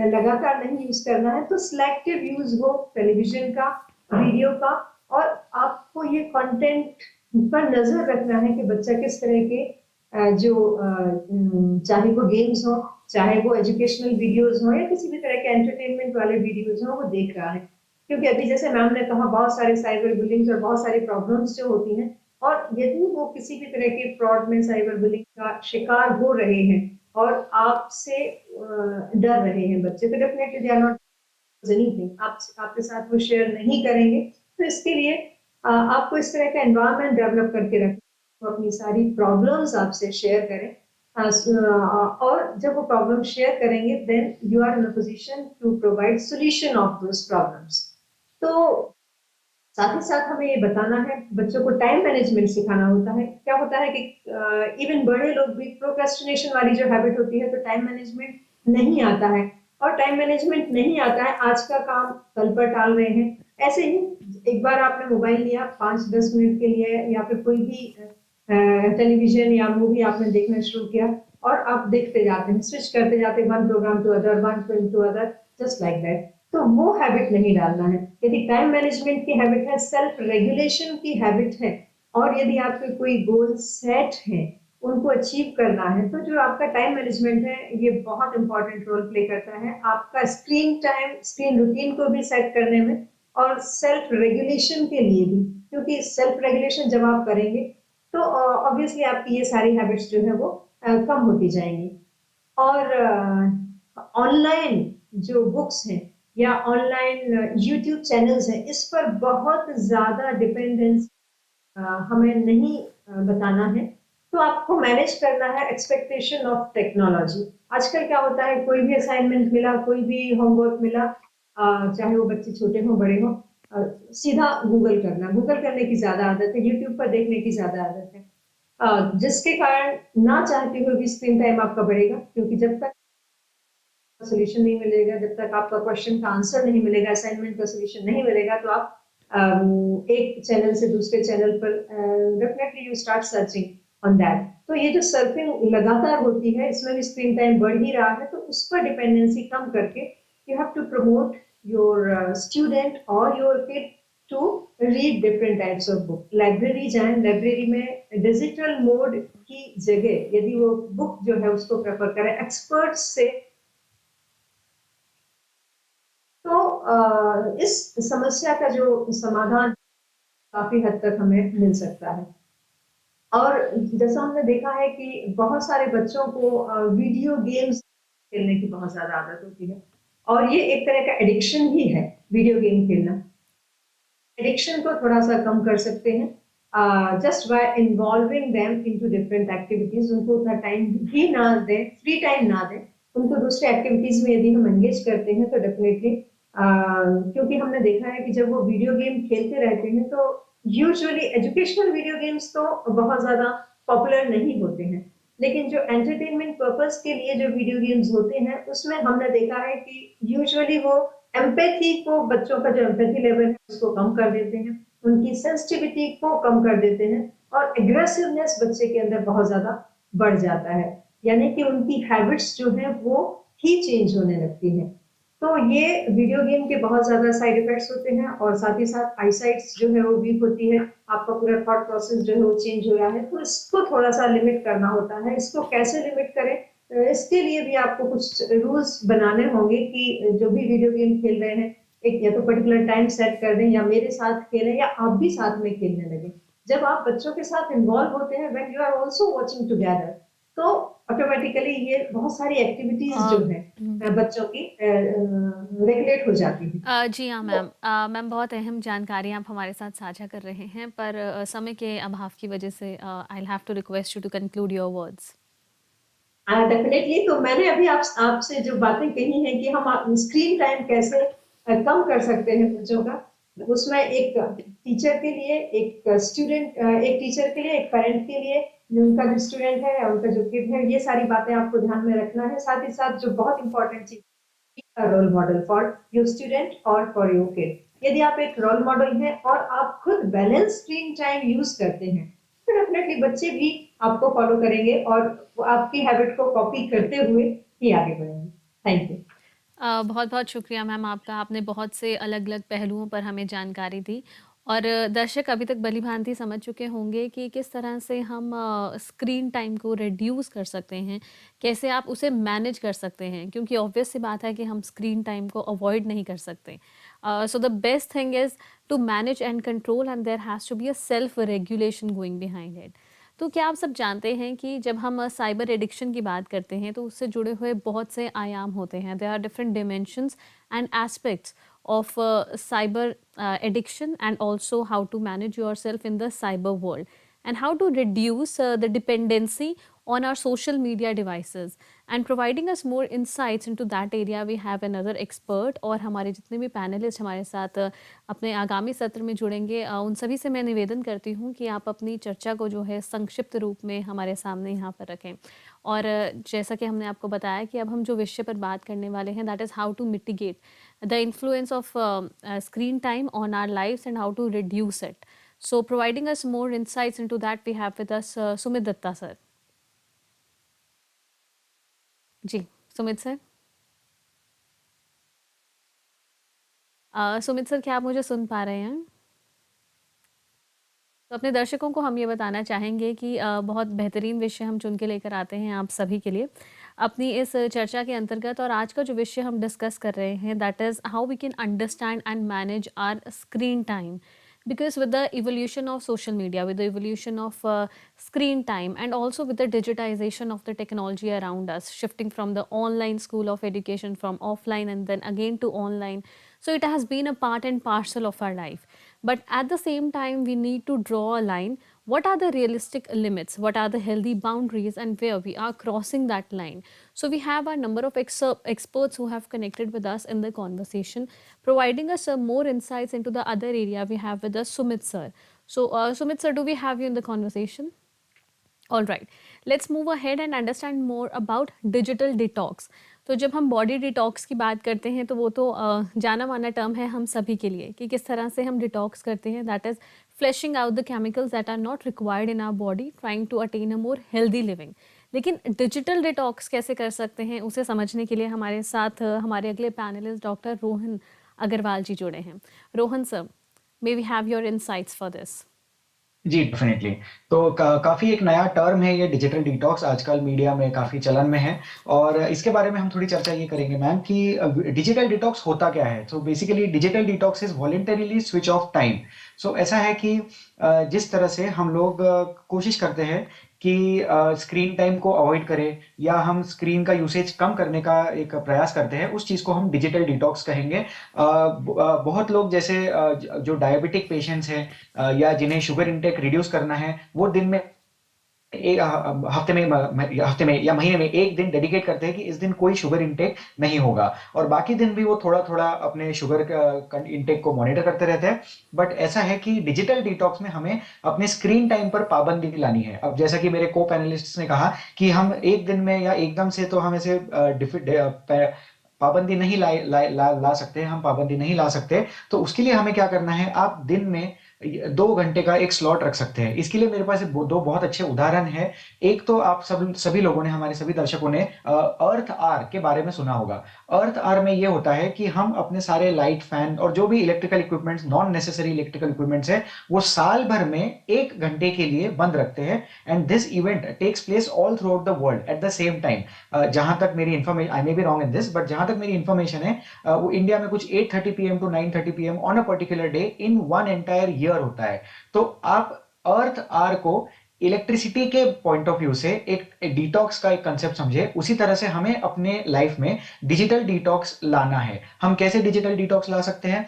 लगातार नहीं यूज करना है। तो सिलेक्टिव यूज हो टेलीविजन का, वीडियो का, और आपको ये कंटेंट पर नजर रखना है कि बच्चा किस तरह के चाहे वो गेम्स हो, चाहे वो एजुकेशनल वीडियोस हो, या किसी भी तरह के एंटरटेनमेंट वाले वीडियोस हो, वो देख रहा है। क्योंकि अभी जैसे मैम ने कहा, बहुत सारे साइबर बुलिंग और बहुत सारी प्रॉब्लम्स जो होती हैं, और यदि वो किसी भी तरह के फ्रॉड में, साइबर बुलिंग का शिकार हो रहे हैं और आपसे डर रहे हैं बच्चे, तो definitely they are not anything, आपके साथ वो शेयर नहीं करेंगे। तो इसके लिए आपको इस तरह का एनवायरनमेंट डेवलप करके रखें, वो अपनी सारी प्रॉब्लम्स आपसे शेयर करें। और जब वो प्रॉब्लम शेयर करेंगे, then you are in a position to provide solution of those problems. तो साथ ही साथ हमें ये बताना है, बच्चों को टाइम मैनेजमेंट सिखाना होता है। क्या होता है कि इवन बड़े लोग भी प्रोक्रेस्टिनेशन वाली जो हैबिट होती है, तो टाइम मैनेजमेंट नहीं आता है, और टाइम मैनेजमेंट नहीं आता है, आज का काम कल पर टाल रहे हैं। ऐसे ही एक बार आपने मोबाइल लिया 5-10 मिनट के लिए, या फिर कोई भी टेलीविजन या मूवी आपने देखना शुरू किया, और आप देखते जाते हैं, स्विच करते जाते हैं, one programme to other, one film to other, just like that. तो वो हैबिट नहीं डालना है। यदि टाइम मैनेजमेंट की हैबिट है, सेल्फ रेगुलेशन की हैबिट है, और यदि आपके कोई गोल सेट है, उनको अचीव करना है, तो जो आपका टाइम मैनेजमेंट है, ये बहुत इंपॉर्टेंट रोल प्ले करता है आपका स्क्रीन टाइम, स्क्रीन रूटीन को भी सेट करने में, और सेल्फ रेगुलेशन के लिए भी। क्योंकि सेल्फ रेगुलेशन जब आप करेंगे, तो ऑब्वियसली आपकी ये सारी हैबिट्स जो है वो कम होती जाएंगी। और ऑनलाइन जो बुक्स हैं या ऑनलाइन यूट्यूब चैनल्स हैं, इस पर बहुत ज्यादा डिपेंडेंस हमें नहीं बताना है। तो आपको मैनेज करना है एक्सपेक्टेशन ऑफ टेक्नोलॉजी। आजकल क्या होता है, कोई भी असाइनमेंट मिला, कोई भी होमवर्क मिला, चाहे वो बच्चे छोटे हों बड़े हों, सीधा गूगल करना, गूगल करने की ज्यादा आदत है, यूट्यूब पर देखने की ज्यादा आदत है, जिसके कारण ना चाहते हुए भी स्क्रीन टाइम आपका बढ़ेगा। क्योंकि जब तक सोल्यूशन नहीं मिलेगा, जब तक आपका क्वेश्चन का आंसर नहीं मिलेगा, असाइनमेंट का सोल्यूशन नहीं मिलेगा, तो आप एक चैनल से दूसरे चैनल पर definitely you start searching on that. तो ये जो सर्फिंग लगातार होती है, इसमें भी स्क्रीन टाइम बढ़ ही रहा है। तो उस पर डिपेंडेंसी कम करके you have to promote your student और your kid to read different types of book. Library जाएं, लाइब्रेरी में डिजिटल मोड की जगह यदि वो बुक जो है उसको प्रेफर करें एक्सपर्ट्स से, तो इस समस्या का जो समाधान काफी हद तक हमें मिल सकता है। और जैसा हमने देखा है कि बहुत सारे बच्चों को वीडियो गेम्स खेलने की बहुत ज्यादा आदत होती है, और ये एक तरह का एडिक्शन ही है वीडियो गेम खेलना। एडिक्शन को थोड़ा सा कम कर सकते हैं just by involving them into different activities. उनको उतना टाइम भी ना दें, फ्री टाइम ना दें, उनको दूसरे एक्टिविटीज में यदि हम एंगेज करते हैं तो डेफिनेटली क्योंकि हमने देखा है कि जब वो वीडियो गेम खेलते रहते हैं तो यूजुअली एजुकेशनल वीडियो गेम्स तो बहुत ज्यादा पॉपुलर नहीं होते हैं, लेकिन जो एंटरटेनमेंट पर्पस के लिए जो वीडियो गेम्स होते हैं उसमें हमने देखा है कि यूजुअली वो एम्पैथी को, बच्चों का जो एम्पैथी लेवल है उसको कम कर देते हैं, उनकी सेंसिटिविटी को कम कर देते हैं और एग्रेसिवनेस बच्चे के अंदर बहुत ज्यादा बढ़ जाता है, यानी कि उनकी हैबिट्स जो है वो ही चेंज होने लगती हैं। तो ये वीडियो गेम के बहुत ज्यादा साइड इफेक्ट्स होते हैं और साथ ही साथ आईसाइट्स जो है वो वीक होती है, आपका पूरा थॉट प्रोसेस जो है वो चेंज हो रहा है, तो इसको थोड़ा सा लिमिट करना होता है। इसको कैसे लिमिट करें, इसके लिए भी आपको कुछ रूल्स बनाने होंगे कि जो भी वीडियो गेम खेल रहे हैं एक या तो पर्टिकुलर टाइम सेट कर दें या मेरे साथ खेलें या आप भी साथ में खेलने लगे। जब आप बच्चों के साथ इन्वॉल्व होते हैं, when you are also watching together, तो ऑटोमेटिकली ये बहुत सारी एक्टिविटीज जो है बच्चों की रेगुलेट हो जाती है। जी हाँ मैम। मैम बहुत अहम जानकारी आप हमारे साथ साझा कर रहे हैं, पर समय के अभाव की वजह से I will have to request you to conclude your words. Definitely. तो मैंने अभी आपसे जो बातें कही हैं कि हम स्क्रीन टाइम कैसे कम कर सकते हैं बच्चों का, उसमें एक टीचर के लिए, एक स्टूडेंट, एक टीचर के लिए, एक पेरेंट के लिए, उनका जो स्टूडेंट है या उनका जो किड है, ये सारी बातें आपको ध्यान में रखना है। साथ ही साथ जो बहुत इंपॉर्टेंट चीज, role model for your student और फॉर योर किड। यदि आप एक रोल मॉडल हैं और आप खुद बैलेंस स्क्रीन टाइम यूज करते हैं तो डेफिनेटली बच्चे भी आपको फॉलो करेंगे और वो आपकी हैबिट को कॉपी करते हुए ही आगे बढ़ेंगे। Thank you. बहुत बहुत शुक्रिया मैम आपका। आपने बहुत से अलग अलग पहलुओं पर हमें जानकारी दी और दर्शक अभी तक भली भांति समझ चुके होंगे कि किस तरह से हम स्क्रीन टाइम को रिड्यूस कर सकते हैं, कैसे आप उसे मैनेज कर सकते हैं, क्योंकि ऑब्वियस सी बात है कि हम स्क्रीन टाइम को अवॉइड नहीं कर सकते। So the best thing is to manage and control and there has to be a self regulation going behind it. तो क्या आप सब जानते हैं कि जब हम साइबर एडिक्शन की बात करते हैं तो उससे जुड़े हुए बहुत से आयाम होते हैं। There are different dimensions and aspects of cyber addiction, and also how to manage yourself in the cyber world and how to reduce the dependency on our social media devices. And providing us more insights into that area, we have another expert और हमारे जितने भी panelist हमारे साथ अपने आगामी सत्र में जुड़ेंगे, उन सभी से मैं निवेदन करती हूँ कि आप अपनी चर्चा को जो है संक्षिप्त रूप में हमारे सामने यहाँ पर रखें। और जैसा कि हमने आपको बताया कि अब हम जो विषय पर बात करने वाले हैं, that is how to mitigate the influence of screen time on our lives and how to reduce it. So providing us more insights into that, we have with us Sumit Datta sir. Ji Sumit sir. Sumit sir, क्या आप मुझे सुन पा रहे हैं? तो अपने दर्शकों को हम ये बताना चाहेंगे कि बहुत बेहतरीन विषय हम चुन के लेकर आते हैं आप सभी के लिए अपनी इस चर्चा के अंतर्गत। और आज का जो विषय हम डिस्कस कर रहे हैं, that is how we can understand and manage our screen time, because with the evolution of social media, with the evolution of screen time, and also with the digitization of the technology around us, shifting from the online school of education from offline and then again to online, so it has been a part and parcel of our life. But at the same time, we need to draw a line. What are the realistic limits? What are the healthy boundaries, and where we are crossing that line? So we have a number of experts who have connected with us in the conversation, providing us more insights into the other area. We have with us Sumit sir. So Sumit sir, do we have you in the conversation? All right, let's move ahead and understand more about digital detox. तो जब हम body detox की बात करते हैं तो वो तो जाना माना टर्म है हम सभी के लिए कि किस तरह से हम डिटॉक्स करते हैं, that is flashing out the chemicals that are not required in our body, trying to attain a more healthy living. लेकिन डिजिटल डिटॉक्स कैसे कर सकते हैं, उसे समझने के लिए हमारे साथ हमारे अगले पैनलिस्ट डॉक्टर रोहन अग्रवाल जी जुड़े हैं। Rohan sir, may we have your insights for this. जी डेफिनेटली। तो काफ़ी एक नया टर्म है ये डिजिटल डिटॉक्स, आजकल मीडिया में काफ़ी चलन में है और इसके बारे में हम थोड़ी चर्चा ये करेंगे मैम कि डिजिटल डिटॉक्स होता क्या है। So basically digital detox is voluntarily switch off time. So ऐसा है कि जिस तरह से हम लोग कोशिश करते हैं कि स्क्रीन टाइम को अवॉइड करें या हम स्क्रीन का यूसेज कम करने का एक प्रयास करते हैं, उस चीज को हम डिजिटल डिटॉक्स कहेंगे। बहुत लोग जैसे जो डायबिटिक पेशेंट्स हैं या जिन्हें शुगर इंटेक रिड्यूस करना है, वो दिन में हफ्ते में या महीने में एक दिन डेडिकेट करते हैं कि इस दिन कोई शुगर इंटेक नहीं होगा, और बाकी दिन भी वो थोड़ा थोड़ा अपने शुगर इंटेक को मॉनिटर करते रहते हैं। बट ऐसा है कि डिजिटल डिटॉक्स में हमें अपने स्क्रीन टाइम पर पाबंदी लानी है। अब जैसा कि मेरे को पैनलिस्ट ने कहा कि हम एक दिन में या एकदम से तो हम ऐसे पाबंदी नहीं ला सकते, हम पाबंदी नहीं ला सकते। तो उसके लिए हमें क्या करना है, आप दिन में 2 घंटे का एक स्लॉट रख सकते हैं। इसके लिए मेरे पास दो बहुत अच्छे उदाहरण है। एक तो आप सभी लोगों ने, हमारे सभी दर्शकों ने अर्थ आर के बारे में सुना होगा। अर्थ आर में ये होता है कि हम अपने सारे लाइट, फैन और जो भी electrical equipments, non necessary electrical equipments है, वो साल भर में 1 घंटे के लिए बंद रखते हैं। And this event takes place all throughout the world at the same time. जहां तक मेरी information, I may be wrong in this, but जहां तक मेरी इंफॉर्मेशन है, वो इंडिया में कुछ 8:30 PM to 9:30 PM on a particular day in one entire year होता है। तो आप अर्थ आर को इलेक्ट्रिसिटी के पॉइंट ऑफ व्यू से एक डिटॉक्स का एक कंसेप्ट समझे, उसी तरह से हमें अपने लाइफ में डिजिटल डिटॉक्स लाना है। हम कैसे डिजिटल डिटॉक्स ला सकते हैं?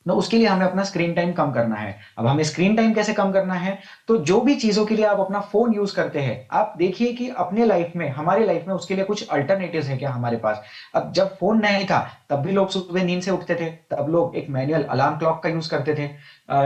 तो उसके लिए हमें अपना स्क्रीन टाइम कम करना है। अब हमें स्क्रीन टाइम कैसे कम करना है? तो जो भी चीजों के लिए आप अपना फोन यूज करते हैं, आप देखिए कि अपने लाइफ में, हमारे लाइफ में उसके लिए कुछ अल्टरनेटिव्स है क्या हमारे पास। अब जब फोन नहीं था तब भी लोग सुबह नींद से उठते थे, तब लोग एक मैनुअल अलार्म क्लॉक का यूज करते थे,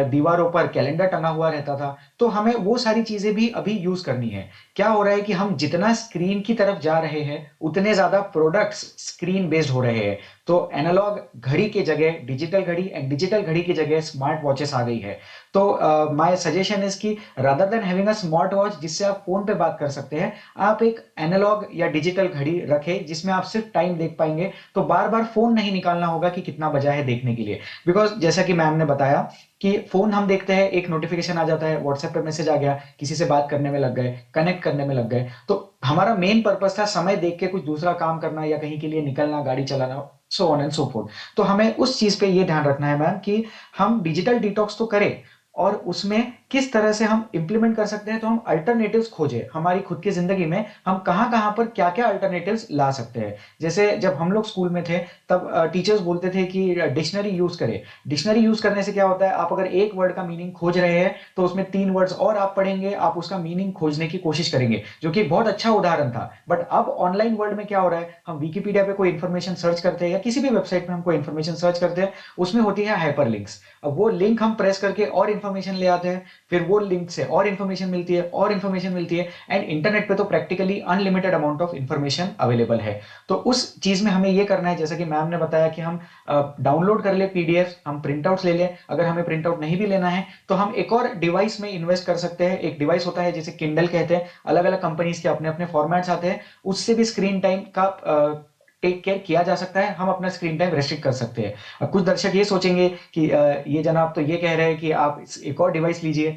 दीवारों पर कैलेंडर टंगा हुआ रहता था। तो हमें वो सारी चीजें भी अभी यूज करनी है। क्या हो रहा है कि हम जितना स्क्रीन की तरफ जा रहे हैं, उतने ज्यादा प्रोडक्ट्स स्क्रीन बेस्ड हो रहे हैं। तो एनालॉग घड़ी की जगह डिजिटल घड़ी, एंड डिजिटल घड़ी की जगह स्मार्ट वॉचेस आ गई है। तो माय सजेशन इज कि rather than having a smart watch जिससे आप फोन पे बात कर सकते हैं, आप एक एनालॉग या डिजिटल घड़ी रखें जिसमें आप सिर्फ टाइम देख पाएंगे। तो बार बार फोन नहीं निकालना होगा कि कितना बजा है देखने के लिए। बिकॉज जैसा कि मैम ने बताया कि फोन हम देखते हैं, एक नोटिफिकेशन आ जाता है, व्हाट्सएप पे मैसेज आ गया, किसी से बात करने में लग गए, कनेक्ट करने में लग गए। तो हमारा मेन पर्पस था समय देख के कुछ दूसरा काम करना या कहीं के लिए निकलना, गाड़ी चलाना, so on and so fourth. तो हमें उस चीज पे ये ध्यान रखना है मैम कि हम डिजिटल डिटॉक्स तो करें, और उसमें किस तरह से हम इंप्लीमेंट कर सकते हैं। तो हम अल्टरनेटिव्स खोजें हमारी खुद की जिंदगी में, हम कहां कहां पर क्या क्या अल्टरनेटिव्स ला सकते हैं। जैसे जब हम लोग स्कूल में थे तब टीचर्स बोलते थे कि डिक्शनरी यूज करें। डिक्शनरी यूज करने से क्या होता है, आप अगर एक वर्ड का मीनिंग खोज रहे हैं तो उसमें 3 वर्ड्स और आप पढ़ेंगे, आप उसका मीनिंग खोजने की कोशिश करेंगे, जो कि बहुत अच्छा उदाहरण था। बट अब ऑनलाइन वर्ल्ड में क्या हो रहा है, हम विकिपीडिया पे कोई इंफॉर्मेशन सर्च करते हैं या किसी भी वेबसाइट में हम कोई इंफॉर्मेशन सर्च करते हैं, उसमें होती है हाइपर लिंक्स। अब वो लिंक हम प्रेस करके और इंफॉर्मेशन ले आते हैं, फिर वो लिंक से और इंफॉर्मेशन मिलती है और इंफॉर्मेशन मिलती है। एंड इंटरनेट पे तो practically unlimited amount of information available है। तो उस चीज में हमें ये करना है, जैसा कि मैम ने बताया, कि हम डाउनलोड कर ले पीडीएफ, हम प्रिंट आउट ले लें। अगर हमें प्रिंट आउट नहीं भी लेना है तो हम एक और डिवाइस में इन्वेस्ट कर सकते हैं। एक डिवाइस होता है जिसे किंडल कहते हैं, अलग अलग कंपनीज के अपने अपने फॉर्मेट्स आते हैं, उससे भी स्क्रीन टाइम का टेक केयर किया जा सकता है। हम अपना स्क्रीन टाइम रेस्ट्रिक्ट कर सकते हैं। अब कुछ दर्शक ये सोचेंगे कि ये जनाब तो ये कह रहे हैं कि आप एक और डिवाइस लीजिए,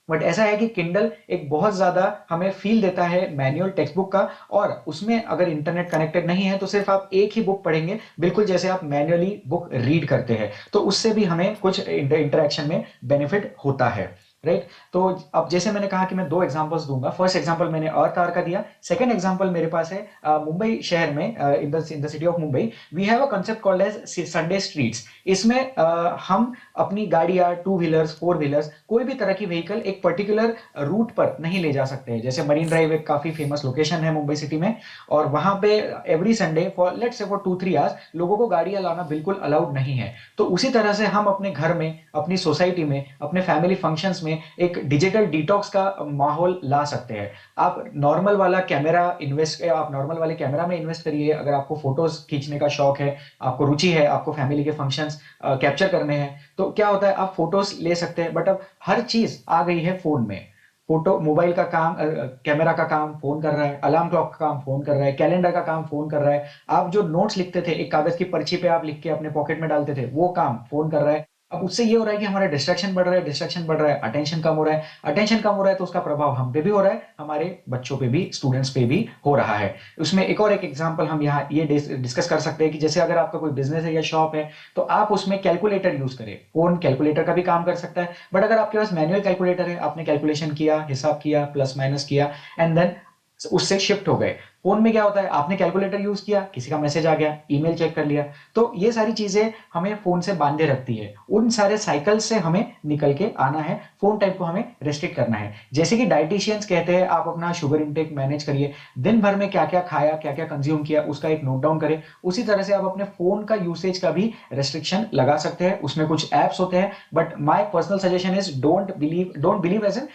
बट ऐसा है कि किंडल एक बहुत ज्यादा हमें फील देता है मैनुअल टेक्स्ट बुक का, और उसमें अगर इंटरनेट कनेक्टेड नहीं है तो सिर्फ आप एक ही बुक पढ़ेंगे, बिल्कुल जैसे आप मैनुअली बुक रीड करते हैं। तो उससे भी हमें कुछ इंटरेक्शन में बेनिफिट होता है, राइट। तो अब जैसे मैंने कहा कि मैं 2 एग्जांपल्स दूंगा। फर्स्ट एग्जांपल मैंने अर्थ आर का दिया। सेकंड एग्जांपल मेरे पास है मुंबई शहर में, in the city of Mumbai we have a concept called as Sunday streets. इसमें हम अपनी गाड़ियां, 2 व्हीलर्स, 4 व्हीलर्स, कोई भी तरह की व्हीकल एक पर्टिकुलर रूट पर नहीं ले जा सकते हैं। जैसे मरीन ड्राइव एक काफी फेमस लोकेशन है मुंबई सिटी में, और वहां पे every Sunday for let's say for 2-3 hours लोगों को गाड़ियां लाना बिल्कुल अलाउड नहीं है। तो उसी तरह से हम अपने घर में, अपनी सोसाइटी में, अपने फैमिली फंक्शंस में एक डिजिटल डिटॉक्स का माहौल ला सकते हैं। आप नॉर्मल वाला कैमरा आप नॉर्मल वाले कैमरा में इन्वेस्ट करिए। अगर आपको फोटोज खींचने का शौक है, आपको रुचि है, आपको फैमिली के फंक्शंस कैप्चर करने हैं, तो क्या होता है, आप फोटोज ले सकते हैं। बट अब हर चीज आ गई है फोन में। फोटो, मोबाइल का काम, कैमरा का काम फोन कर रहा है, अलार्म क्लॉक का काम फोन कर रहा है, कैलेंडर का काम फोन कर रहा है। आप जो नोट्स लिखते थे, एक कागज की पर्ची पे आप लिख के अपने पॉकेट में डालते थे, वो काम फोन कर रहा है। अब उससे ये हो रहा है कि हमारा डिस्ट्रैक्शन बढ़ रहा है, अटेंशन कम हो रहा है, तो उसका प्रभाव हम पे भी हो रहा है, हमारे बच्चों पे भी, स्टूडेंट्स पे भी हो रहा है। उसमें एक और एक एग्जांपल हम यहाँ ये डिस्कस कर सकते हैं कि जैसे अगर आपका कोई बिजनेस है या शॉप है, तो आप उसमें कैलकुलेटर यूज करें। फोन कैलकुलेटर का भी काम कर सकता है, बट अगर आपके पास मैनुअल कैलकुलेटर है, आपने कैलकुलेशन किया, हिसाब किया, प्लस माइनस किया, एंड देन उससे शिफ्ट हो गए। फोन में क्या होता है, आपने कैलकुलेटर यूज किया, किसी का मैसेज आ गया, ईमेल चेक कर लिया, तो ये सारी चीजें हमें फोन से बांधे रखती है। उन सारे साइकिल से हमें निकल के आना है, फोन टाइम को हमें रेस्ट्रिक्ट करना है। जैसे कि डाइटिशियंस कहते हैं, आप अपना शुगर इंटेक मैनेज करिए, दिन भर में क्या क्या खाया, क्या क्या कंज्यूम किया, उसका एक नोट डाउन करें। उसी तरह से आप अपने फोन का यूसेज का भी रेस्ट्रिक्शन लगा सकते हैं। उसमें कुछ एप्स होते हैं, but my personal suggestion is don't believe as in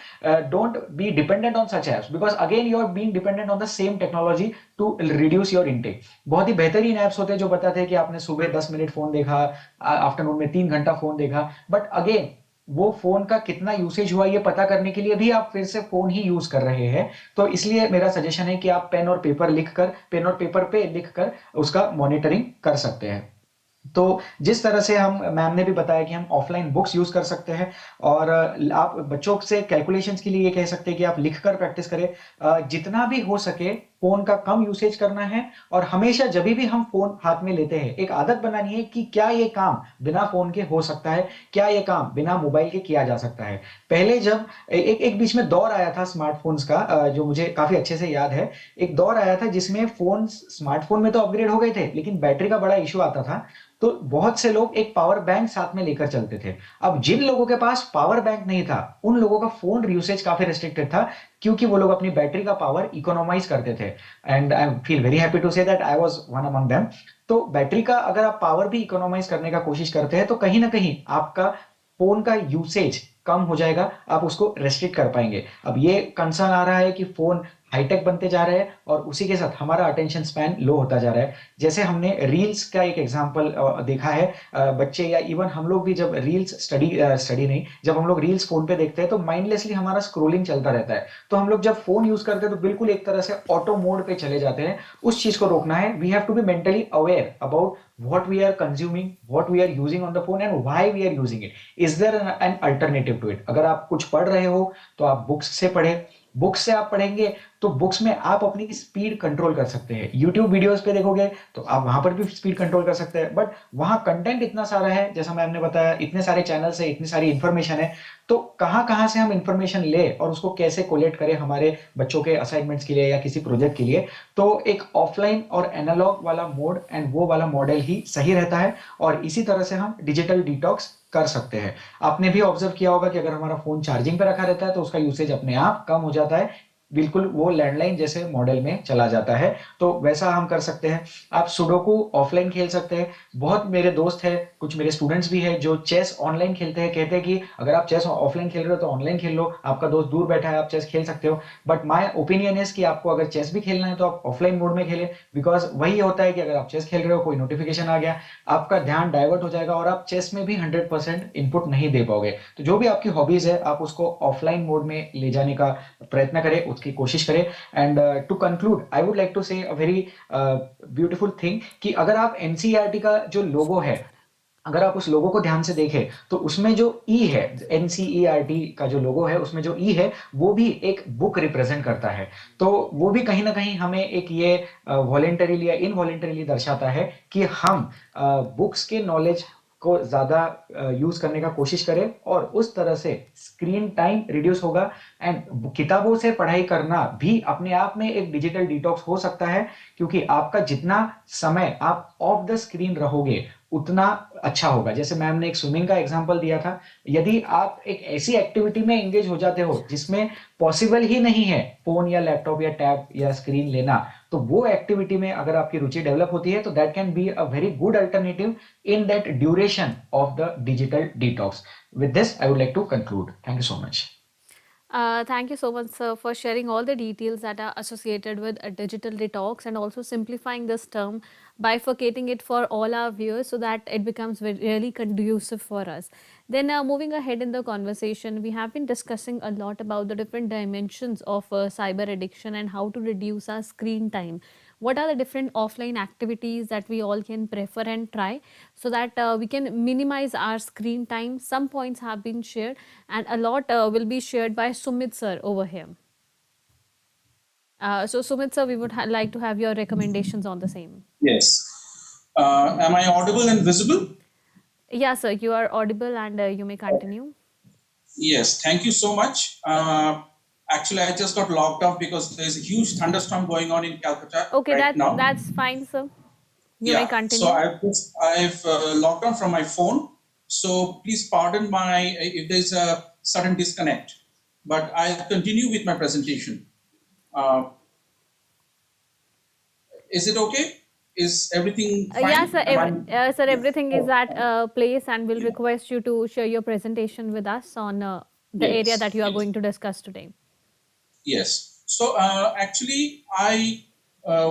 don't be dependent on such apps, because again you are being dependent on the same technology to reduce your intake. बहुत ही बेहतरीन apps होते हैं जो बताते हैं कि आपने सुबह 10 मिनट फोन देखा, आफ्टरनून में 3 घंटा फोन देखा, बट अगेन वो फोन का कितना यूसेज हुआ ये पता करने के लिए भी आप फिर से फोन ही यूज कर रहे हैं। तो इसलिए मेरा सजेशन है कि आप पेन और पेपर पे लिखकर उसका मॉनिटरिंग कर सकते हैं। तो जिस तरह से हम, मैम ने भी बताया कि हम ऑफलाइन बुक्स यूज कर सकते हैं, और आप बच्चों से कैलकुलेशंस के लिए ये कह सकते हैं कि आप लिखकर प्रैक्टिस करें। जितना भी हो सके फोन का कम यूसेज करना है, और हमेशा जब भी हम फोन हाथ में लेते हैं एक आदत बनानी है कि क्या ये काम बिना फोन के हो सकता है, क्या ये काम बिना मोबाइल के किया जा सकता है। पहले जब एक बीच में दौर आया था स्मार्टफोन्स का, जो मुझे काफी अच्छे से याद है, एक दौर आया था जिसमें फोन, स्मार्टफोन में तो अपग्रेड हो गए थे, लेकिन बैटरी का बड़ा इशू आता था। तो बहुत से लोग एक पावर बैंक साथ में लेकर चलते थे। अब जिन लोगों के पास पावर बैंक नहीं था, उन लोगों का फोन यूसेज काफी रिस्ट्रिक्टेड था, क्योंकि वो लोग अपनी बैटरी का पावर इकोनॉमाइज करते थे। And I feel very happy to say that I was one among them. तो बैटरी का अगर आप पावर भी इकोनॉमाइज करने का कोशिश करते हैं, तो कहीं ना कहीं आपका फोन का यूसेज कम हो जाएगा, आप उसको रेस्ट्रिक्ट कर पाएंगे। अब ये कंसर्न आ रहा है कि फोन हाईटेक बनते जा रहे हैं, और उसी के साथ हमारा अटेंशन स्पैन लो होता जा रहा है। जैसे हमने रील्स का एक एग्जांपल देखा है, बच्चे या इवन हम लोग भी जब रील्स स्टडी नहीं, जब हम लोग रील्स फोन पे देखते हैं तो माइंडलेसली हमारा स्क्रोलिंग चलता रहता है। तो हम लोग जब फोन यूज करते हैं तो बिल्कुल एक तरह से ऑटो मोड पे चले जाते हैं। उस चीज को रोकना है। We have to be mentally aware about what we are consuming, what we are using on the phone and why we are using it. Is there an alternative to it? अगर आप कुछ पढ़ रहे हो तो आप बुक्स से पढ़ें। बुक्स से आप पढ़ेंगे तो बुक्स में आप अपनी स्पीड कंट्रोल कर सकते हैं। यूट्यूब वीडियोस पे देखोगे तो आप वहां पर भी स्पीड कंट्रोल कर सकते हैं, बट वहां कंटेंट इतना सारा है, जैसा मैम ने बताया, इतने सारे चैनल्स है, इतनी सारी इंफॉर्मेशन है, तो कहां कहां से हम इंफॉर्मेशन ले और उसको कैसे कोलेक्ट करें हमारे बच्चों के असाइनमेंट्स के लिए या किसी प्रोजेक्ट के लिए। तो एक ऑफलाइन और एनालॉग वाला मोड एंड वो वाला मॉडल ही सही रहता है, और इसी तरह से हम डिजिटल डिटॉक्स कर सकते हैं। आपने भी ऑब्जर्व किया होगा कि अगर हमारा फोन चार्जिंग पे रखा रहता है तो उसका यूसेज अपने आप कम हो जाता है, बिल्कुल वो लैंडलाइन जैसे मॉडल में चला जाता है। तो वैसा हम कर सकते हैं। आप सुडोकू ऑफलाइन खेल सकते हैं। बहुत मेरे दोस्त हैं, कुछ मेरे स्टूडेंट्स भी हैं जो चेस ऑनलाइन खेलते हैं। कहते हैं कि अगर आप चेस ऑफलाइन खेल रहे हो तो ऑनलाइन खेल लो, आपका दोस्त दूर बैठा है, आप चेस खेल सकते हो। बट माय ओपिनियन इज कि आपको अगर चेस भी खेलना है तो आप ऑफलाइन मोड में खेलें, बिकॉज वही होता है कि अगर आप चेस खेल रहे हो, कोई नोटिफिकेशन आ गया, आपका ध्यान डाइवर्ट हो जाएगा और आप चेस में भी 100% इनपुट नहीं दे पाओगे। तो जो भी आपकी हॉबीज है आप उसको ऑफलाइन मोड में ले जाने का प्रयत्न करें, उसकी कोशिश करें। And to conclude I would like to say a very beautiful thing कि अगर आप एनसीईआरटी का जो लोगो है, अगर आप उस लोगो को ध्यान से देखें तो उसमें जो ई है, एनसीईआरटी का जो लोगो है उसमें जो ई है वो भी एक बुक रिप्रेजेंट करता है। तो वो भी कहीं ना कहीं हमें एक ये वॉलेंटरीली या इनवॉलेंटरीली दर्शाता है कि हम बुक्स के नॉलेज को ज्यादा यूज करने का कोशिश करें, और उस तरह से स्क्रीन टाइम रिड्यूस होगा। एंड किताबों से पढ़ाई करना भी अपने आप में एक डिजिटल डिटॉक्स हो सकता है, क्योंकि आपका जितना समय आप ऑफ द स्क्रीन रहोगे उतना अच्छा होगा। जैसे मैम ने एक स्विमिंग का एग्जांपल दिया था, यदि आप एक ऐसी एक्टिविटी में एंगेज हो जाते हो जिसमें पॉसिबल ही नहीं है फोन या लैपटॉप या टैब या स्क्रीन लेना, तो वो एक्टिविटी में अगर आपकी रुचि डेवलप होती है तो that can be a very good alternative in that duration of the digital detox. With this, I would like to conclude. Thank you so much. Thank you so much, sir, for sharing all the details that are associated with a digital detox and also simplifying this term, bifurcating it for all our viewers so that it becomes really conducive for us. Then moving ahead in the conversation, we have been discussing a lot about the different dimensions of cyber addiction and how to reduce our screen time. what are the different offline activities that we all can prefer and try, so that we can minimize our screen time. Some points have been shared, and a lot will be shared by Sumit sir over here. So Sumit sir, we would like to have your recommendations on the same. Yes. Am I audible and visible? Yeah, sir, you are audible, and you may continue. Yes, thank you so much. Actually, I just got logged off because there's a huge thunderstorm going on in Calcutta Okay, right now. that's fine, sir. You may Yeah, so continue. I've logged on from my phone. So please pardon my if there's a sudden disconnect, but I'll continue with my presentation. Is it okay? Is everything fine? Yeah, sir. Sir, Yeah. everything is at place, and we'll request you to share your presentation with us on the area that you are Yes. going to discuss today. Yes. So actually,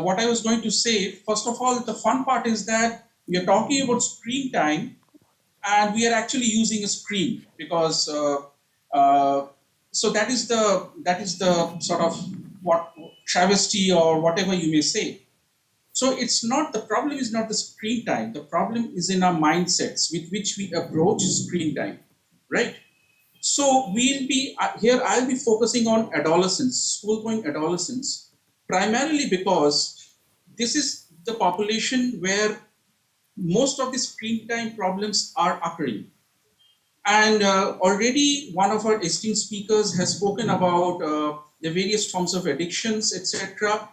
what I was going to say, first of all, the fun part is that we are talking about screen time, and we are actually using a screen because so that is the sort of what travesty or whatever you may say. So it's not, the problem is not the screen time. The problem is in our mindsets with which we approach screen time, right? So we'll be here. I'll be focusing on adolescents, school-going adolescents, primarily because this is the population where most of the screen time problems are occurring. And already one of our esteemed speakers has spoken about the various forms of addictions, etc.,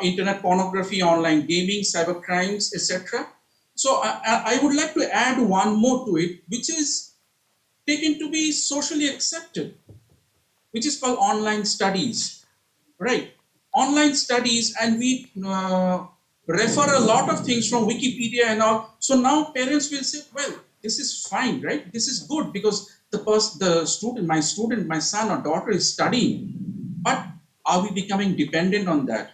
internet pornography, online gaming, cyber crimes, etc. So I would like to add one more to it, which is taken to be socially accepted, which is called online studies, right? Online studies, and we refer a lot of things from Wikipedia and all. So now parents will say, well, this is fine, right? This is good because the student, my son or daughter is studying. But are we becoming dependent on that?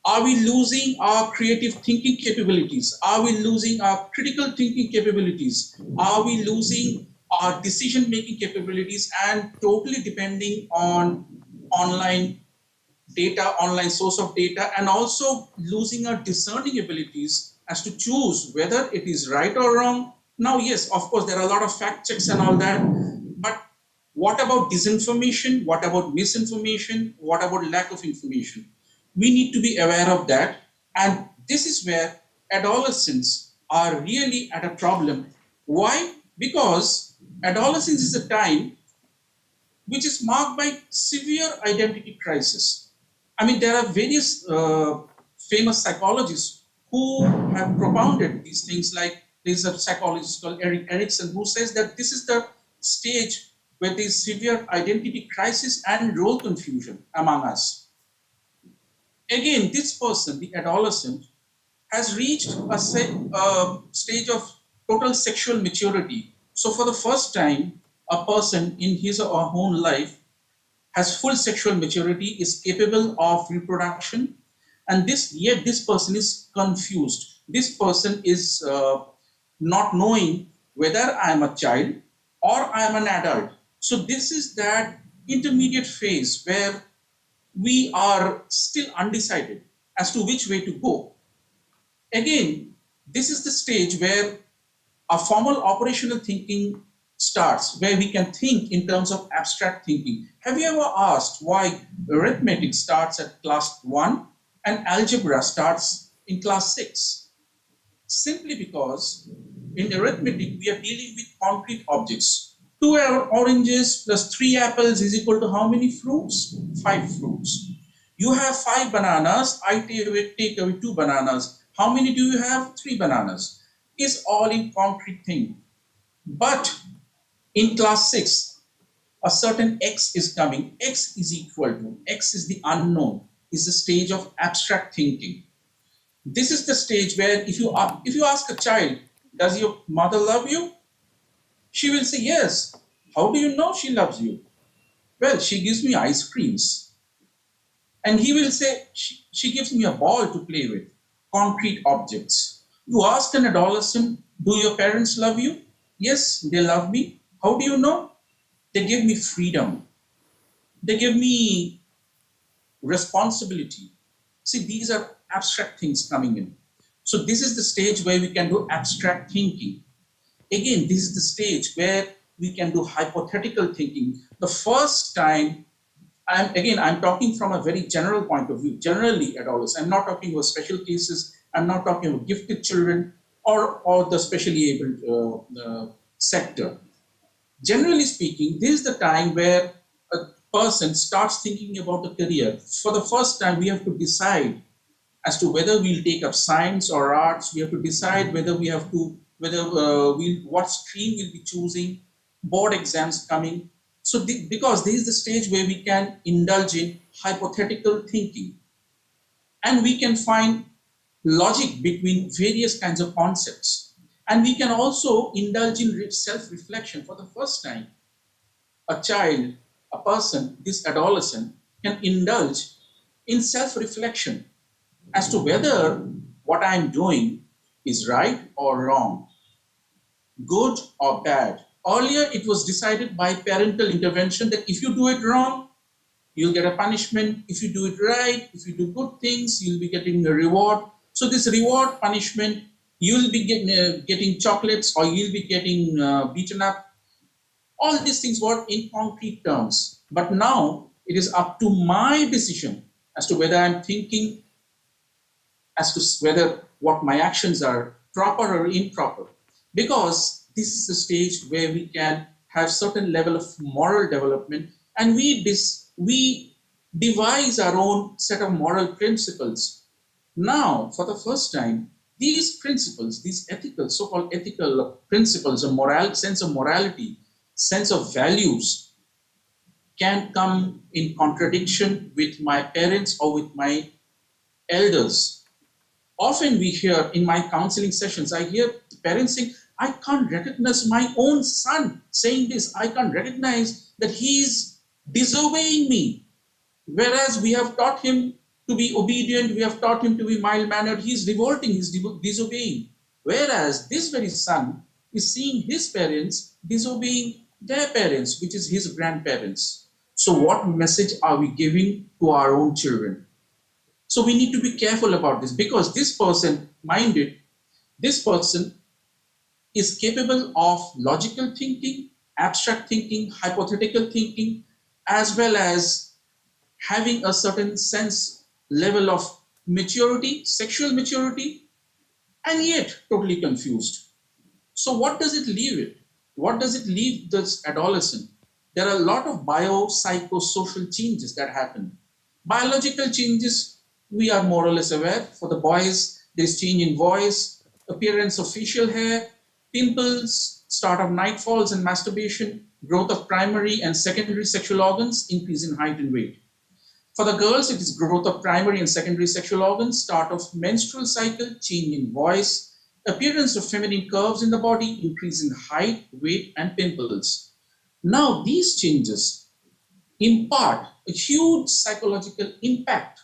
Are we losing our creative thinking capabilities? Are we losing our critical thinking capabilities? Are we losing our decision-making capabilities and totally depending on online data, online source of data, and also losing our discerning abilities as to choose whether it is right or wrong? Now, yes, of course, there are a lot of fact checks and all that, but what about disinformation? What about misinformation? What about lack of information? We need to be aware of that. And this is where adolescents are really at a problem. Why? Because adolescence is a time which is marked by severe identity crisis. I mean, there are various famous psychologists who have propounded these things, like there's a psychologist called Erik Erikson who says that this is the stage where there's severe identity crisis and role confusion among us. Again, this person, the adolescent, has reached a stage of total sexual maturity. So for the first time, a person in his or her own life has full sexual maturity, is capable of reproduction, and yet this person is confused. This person is not knowing whether I am a child or I am an adult. So this is that intermediate phase where we are still undecided as to which way to go. Again, this is the stage where a formal operational thinking starts, where we can think in terms of abstract thinking. Have you ever asked why arithmetic starts at class 1 and algebra starts in class 6? Simply because in arithmetic, we are dealing with concrete objects. 2 oranges plus 3 apples is equal to how many fruits? 5 fruits. You have 5 bananas, I take away 2 bananas. How many do you have? 3 bananas. Is all in concrete thing. But in class 6, a certain x is coming. X is equal to, x is the unknown, is the stage of abstract thinking. This is the stage where if you ask a child, does your mother love you? She will say yes. How do you know she loves you? Well, she gives me ice creams. And he will say, she gives me a ball to play with, concrete objects. You ask an adolescent, do your parents love you? Yes, they love me. How do you know? They give me freedom. They give me responsibility. See, these are abstract things coming in. So this is the stage where we can do abstract thinking. Again, this is the stage where we can do hypothetical thinking. The first time, I'm talking from a very general point of view, generally adolescents. I'm not talking about special cases. I'm not talking about gifted children or the specially able sector. Generally speaking, this is the time where a person starts thinking about a career. For the first time, we have to decide as to whether we'll take up science or arts. We have to decide whether what stream we'll be choosing, board exams coming. So because this is the stage where we can indulge in hypothetical thinking, and we can find logic between various kinds of concepts. And we can also indulge in self-reflection. For the first time, a child, a person, this adolescent can indulge in self-reflection as to whether what I'm doing is right or wrong, good or bad. Earlier, it was decided by parental intervention that if you do it wrong, you'll get a punishment. If you do it right, if you do good things, you'll be getting a reward. So this reward, punishment, you'll be getting chocolates or you'll be getting beaten up. All these things were in concrete terms. But now it is up to my decision as to whether I'm thinking, as to whether what my actions are proper or improper. Because this is the stage where we can have certain level of moral development, and we devise our own set of moral principles. Now, for the first time, these principles, these ethical, so-called ethical principles of sense of morality, sense of values, can come in contradiction with my parents or with my elders. Often we hear in my counseling sessions, I hear parents saying, I can't recognize my own son saying this. I can't recognize that he's disobeying me. Whereas we have taught him to be obedient, we have taught him to be mild-mannered, he's revolting, he's disobeying. Whereas this very son is seeing his parents disobeying their parents, which is his grandparents. So what message are we giving to our own children? So we need to be careful about this, because this person, mind it, this person is capable of logical thinking, abstract thinking, hypothetical thinking, as well as having a certain sense level of maturity, sexual maturity, and yet totally confused. So what does it leave it? What does it leave this adolescent? There are a lot of psychosocial changes that happen. Biological changes, we are more or less aware. For the boys, there's change in voice, appearance of facial hair, pimples, start of night falls and masturbation, growth of primary and secondary sexual organs, increase in height and weight. For the girls, it is growth of primary and secondary sexual organs, start of menstrual cycle, change in voice, appearance of feminine curves in the body, increase in height, weight, and pimples. Now, these changes impart a huge psychological impact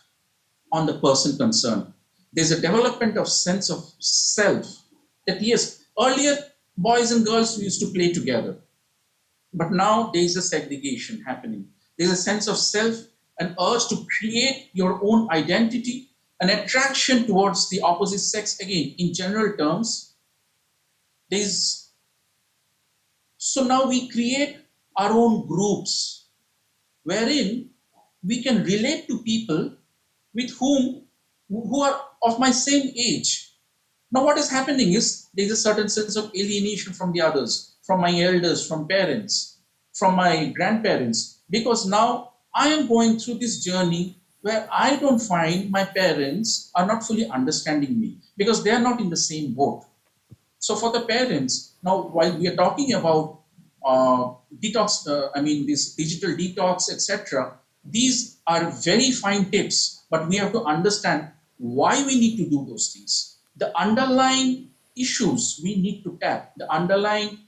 on the person concerned. There's a development of sense of self that, yes, earlier boys and girls used to play together, but now there's a segregation happening. There's a sense of self, an urge to create your own identity, an attraction towards the opposite sex. Again, in general terms, so now we create our own groups wherein we can relate to people with who are of my same age. Now what is happening is there's a certain sense of alienation from the others, from my elders, from parents, from my grandparents, because now I am going through this journey where I don't find my parents are not fully understanding me because they are not in the same boat. So for the parents, now while we are talking about detox, this digital detox, etc., these are very fine tips, but we have to understand why we need to do those things. The underlying issues we need to tap, the underlying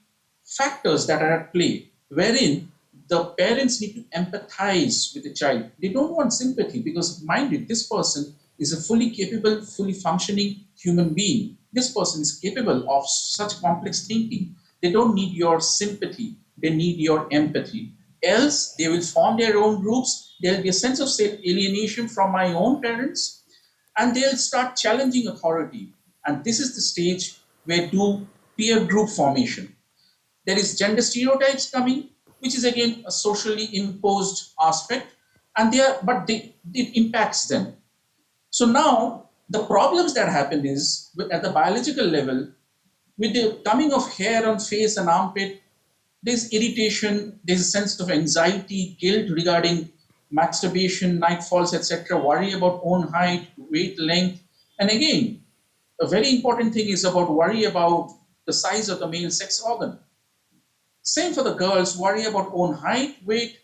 factors that are at play, wherein the parents need to empathize with the child. They don't want sympathy because, mind it, this person is a fully capable, fully functioning human being. This person is capable of such complex thinking. They don't need your sympathy. They need your empathy. Else, they will form their own groups. There will be a sense of self-alienation from my own parents. and they'll start challenging authority. And this is the stage where do peer group formation. There is gender stereotypes coming, which is again a socially imposed aspect, and it impacts them. So now the problems that happen is at the biological level, with the coming of hair on face and armpit, there's irritation, there's a sense of anxiety, guilt regarding masturbation, nightfalls, etc., worry about own height, weight, length. And again, a very important thing is about worry about the size of the male sex organ. Same for the girls, worry about own height, weight,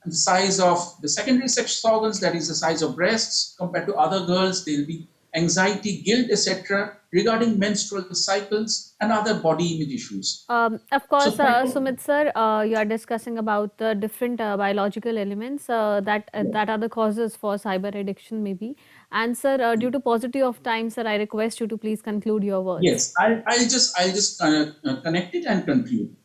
and the size of the secondary sex organs, that is the size of breasts. Compared to other girls, there'll be anxiety, guilt, etc., regarding menstrual cycles and other body image issues. Of course, Sumit sir, you are discussing about the different biological elements that are the causes for cyber addiction, maybe. And sir, due to paucity of time, sir, I request you to please conclude your words. Yes, I'll just connect it and conclude.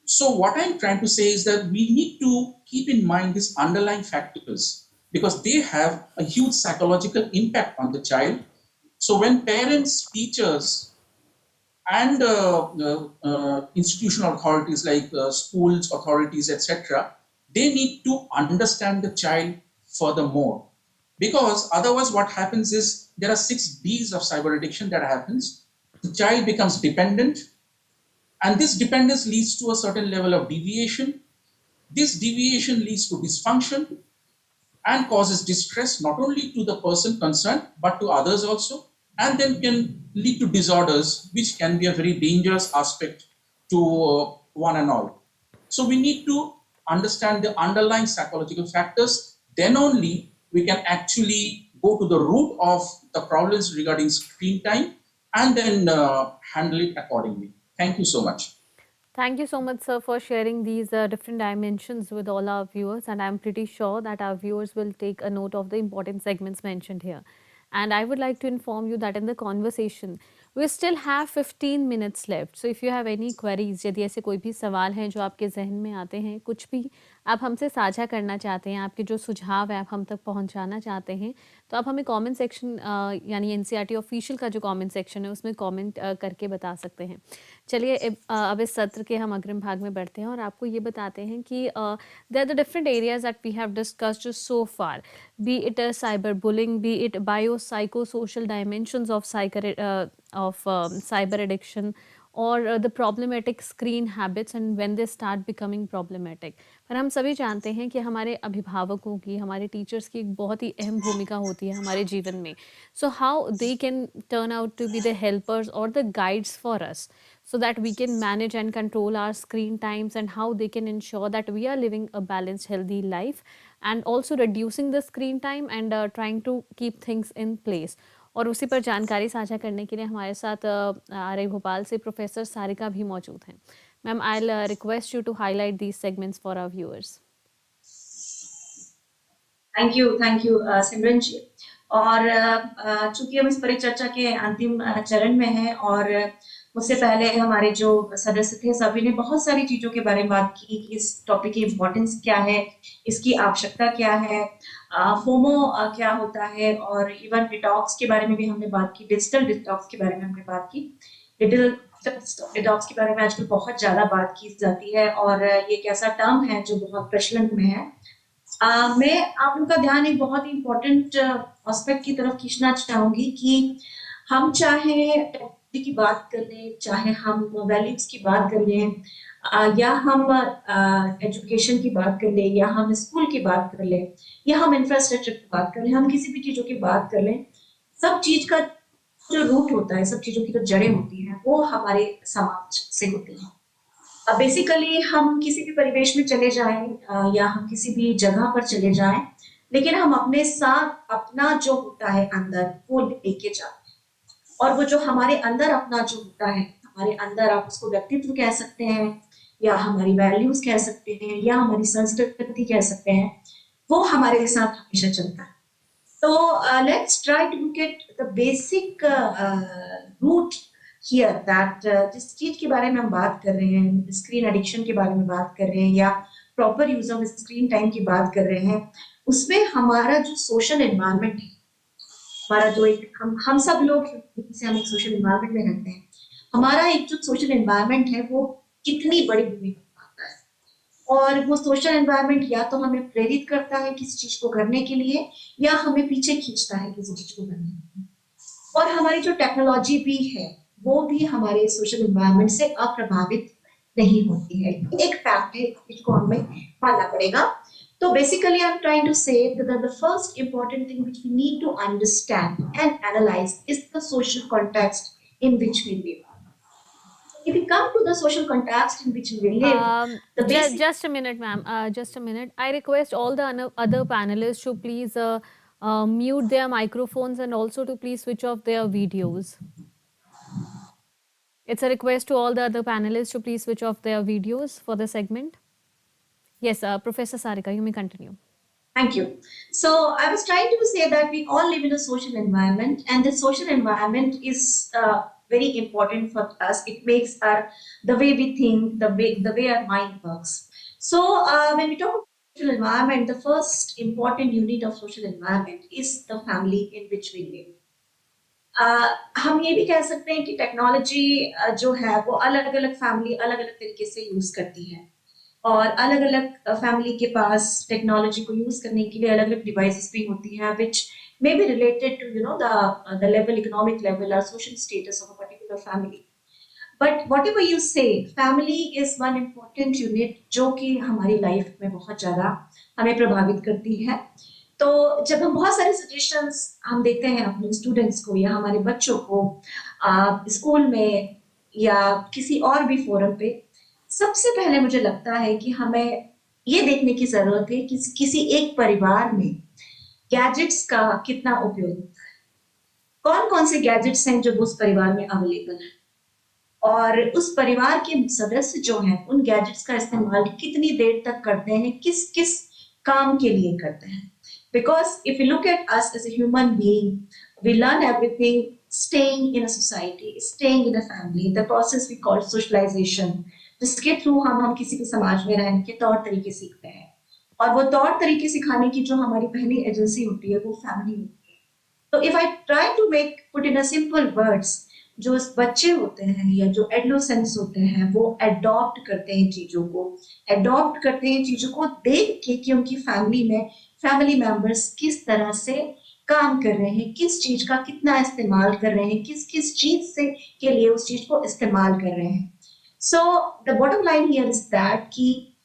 So what I'm trying to say is that we need to keep in mind these underlying factors because they have a huge psychological impact on the child. So when parents, teachers, and institutional authorities like schools, authorities, etc., they need to understand the child furthermore. Because otherwise what happens is there are 6 B's of cyber addiction that happens. The child becomes dependent, and this dependence leads to a certain level of deviation. This deviation leads to dysfunction and causes distress not only to the person concerned, but to others also, and then can lead to disorders, which can be a very dangerous aspect to one and all. So we need to understand the underlying psychological factors, then only we can actually go to the root of the problems regarding screen time and then handle it accordingly. Thank you so much. Thank you so much, sir, for sharing these different dimensions with all our viewers. And I'm pretty sure that our viewers will take a note of the important segments mentioned here. And I would like to inform you that in the conversation, we still have 15 minutes left. So if you have any queries, यदि ऐसे कोई भी सवाल हैं जो आपके जहन में आते हैं, कुछ भी आप हमसे साझा करना चाहते हैं, आपके जो सुझाव है आप हम तक पहुंचाना चाहते हैं, तो आप हमें कमेंट सेक्शन यानी एनसीईआरटी ऑफिशियल का जो कमेंट सेक्शन है उसमें कमेंट करके बता सकते हैं. चलिए अब इस सत्र के हम अग्रिम भाग में बढ़ते हैं और आपको ये बताते हैं कि there are the different areas that we have discussed so far, be it cyber bullying, be it bio psychosocial dimensions of cyber addiction, or the problematic screen habits and when they start becoming problematic. पर हम सभी जानते हैं कि हमारे अभिभावकों की, हमारे टीचर्स की एक बहुत ही अहम भूमिका होती है हमारे जीवन में. So how they can turn out to be the helpers or the guides for us so that we can manage and control our screen times, and how they can ensure that we are living a balanced, healthy life and also reducing the screen time and trying to keep things in place. और उसी पर जानकारी साझा करने के लिए हमारे साथ आरआई भोपाल से प्रोफेसर सारिका भी मौजूद हैं. Ma'am, I will request you to highlight these segments for our viewers. Thank you Simran ji. और चूंकि हम इस परिचर्चा के अंतिम चरण में हैं और मुझसे पहले हमारे जो सदस्य थे सभी ने बहुत सारी चीजों के बारे में बात की कि इस टॉपिक की इम्पोर्टेंस क्या है, इसकी आवश्यकता क्या है, फोमो क्या होता है, और इवन डिटॉक्स के बारे में भी हमने बात की, डिजिटल डिटॉक्स के बारे में हमने बात की. डिजिटल डिटॉक्स के बारे में आजकल बहुत ज्यादा बात की जाती है और ये एक ऐसा टर्म है जो बहुत प्रचलन में है. मैं आप लोगों का ध्यान एक बहुत ही इम्पोर्टेंट एस्पेक्ट की तरफ खींचना चाहूंगी कि हम चाहे की बात कर लें, चाहे हम वैल्यूज की बात कर लें, या हम एजुकेशन की बात कर लें, या हम स्कूल की बात कर लें, या हम इंफ्रास्ट्रक्चर की बात कर लें, हम किसी भी चीजों की बात कर लें, सब चीज का जो रूट होता है, सब चीजों की जो जड़ें होती हैं वो हमारे समाज से होती हैं. बेसिकली हम किसी भी परिवेश में चले जाएं या हम किसी भी जगह पर चले जाएं, लेकिन हम अपने साथ अपना जो होता है अंदर वो लेके जाते हैं. और वो जो हमारे अंदर अपना जो होता है, हमारे अंदर आप उसको व्यक्तित्व कह सकते हैं, या हमारी वैल्यूज कह सकते हैं, या हमारी संस्कृति कह सकते हैं, वो हमारे साथ हमेशा चलता है. तो let's try to look at the basic root here that जिस चीज के बारे में हम बात कर रहे हैं, स्क्रीन एडिक्शन के बारे में बात कर रहे हैं, या proper use of screen time की बात कर रहे हैं, उसमें हमारा जो सोशल एनवायरनमेंट है हमारा जो एक हम सब लोग जैसे हम एक सोशल एनवायरनमेंट में रहते हैं, हमारा एक जो सोशल एनवायरनमेंट है वो कितनी बड़ी भूमिका निभाता है। और वो सोशल एनवायरनमेंट या तो हमें प्रेरित करता है किसी चीज को करने के लिए, या हमें पीछे खींचता है किसी चीज को करने के लिए। और हमारी जो टेक्नोलॉजी भी है वो भी हमारे सोशल एनवायरनमेंट से अप्रभावित नहीं होती है। एक फैक्ट है, इसको हमें मानना पड़ेगा। So basically, I'm trying to say that the first important thing which we need to understand and analyze is the social context in which we live. If we come to the social context in which we live, the basic... Just a minute, ma'am. Just a minute. I request all the other panelists to please mute their microphones and also to please switch off their videos. It's a request to all the other panelists to please switch off their videos for the segment. Yes, Professor Sarika, you may continue. Thank you. So I was trying to say that we all live in a social environment, and the social environment is very important for us. It makes the way we think, the way our mind works. So when we talk about social environment, the first important unit of social environment is the family in which we live. हम ये भी कह सकते हैं कि technology जो है वो अलग अलग फैमिली अलग अलग तरीके से यूज करती है, और अलग अलग फैमिली के पास टेक्नोलॉजी को यूज करने के लिए अलग अलग डिवाइसेस भी होती हैं, which may be related to the level, economic level or social status of a particular family. But whatever you say, family is one important unit जो कि हमारी लाइफ में बहुत ज्यादा हमें प्रभावित करती है। तो जब हम बहुत सारे सजेशंस हम देते हैं अपने स्टूडेंट्स को या हमारे बच्चों को स्कूल में या किसी और भी फोरम पे, सबसे पहले मुझे लगता है कि हमें ये देखने की जरूरत है कि किसी एक परिवार में गैजेट्स का कितना उपयोग होता है, कौन कौन से गैजेट्स हैं जो उस परिवार में अवेलेबल है, और उस परिवार के सदस्य जो हैं उन गैजेट्स का इस्तेमाल कितनी देर तक करते हैं, किस किस काम के लिए करते हैं। Because if you look at us as a human being, we learn everything staying in a society, staying in a family, the process we call socialization, जिसके थ्रू हम किसी भी समाज में रहने के तौर तरीके सीखते हैं, और वो तौर तरीके सिखाने की जो हमारी पहली एजेंसी होती है वो फैमिली होती है। तो if I try to put in a simple words, जो बच्चे होते हैं या जो एडोलेसेंट्स होते हैं वो अडॉप्ट करते हैं चीजों को देख के कि उनकी फैमिली में फैमिली मेंबर्स किस तरह से काम कर रहे हैं, किस चीज का कितना इस्तेमाल कर रहे हैं, किस किस चीज से के लिए उस चीज को इस्तेमाल कर रहे हैं। So the bottom line here is that कि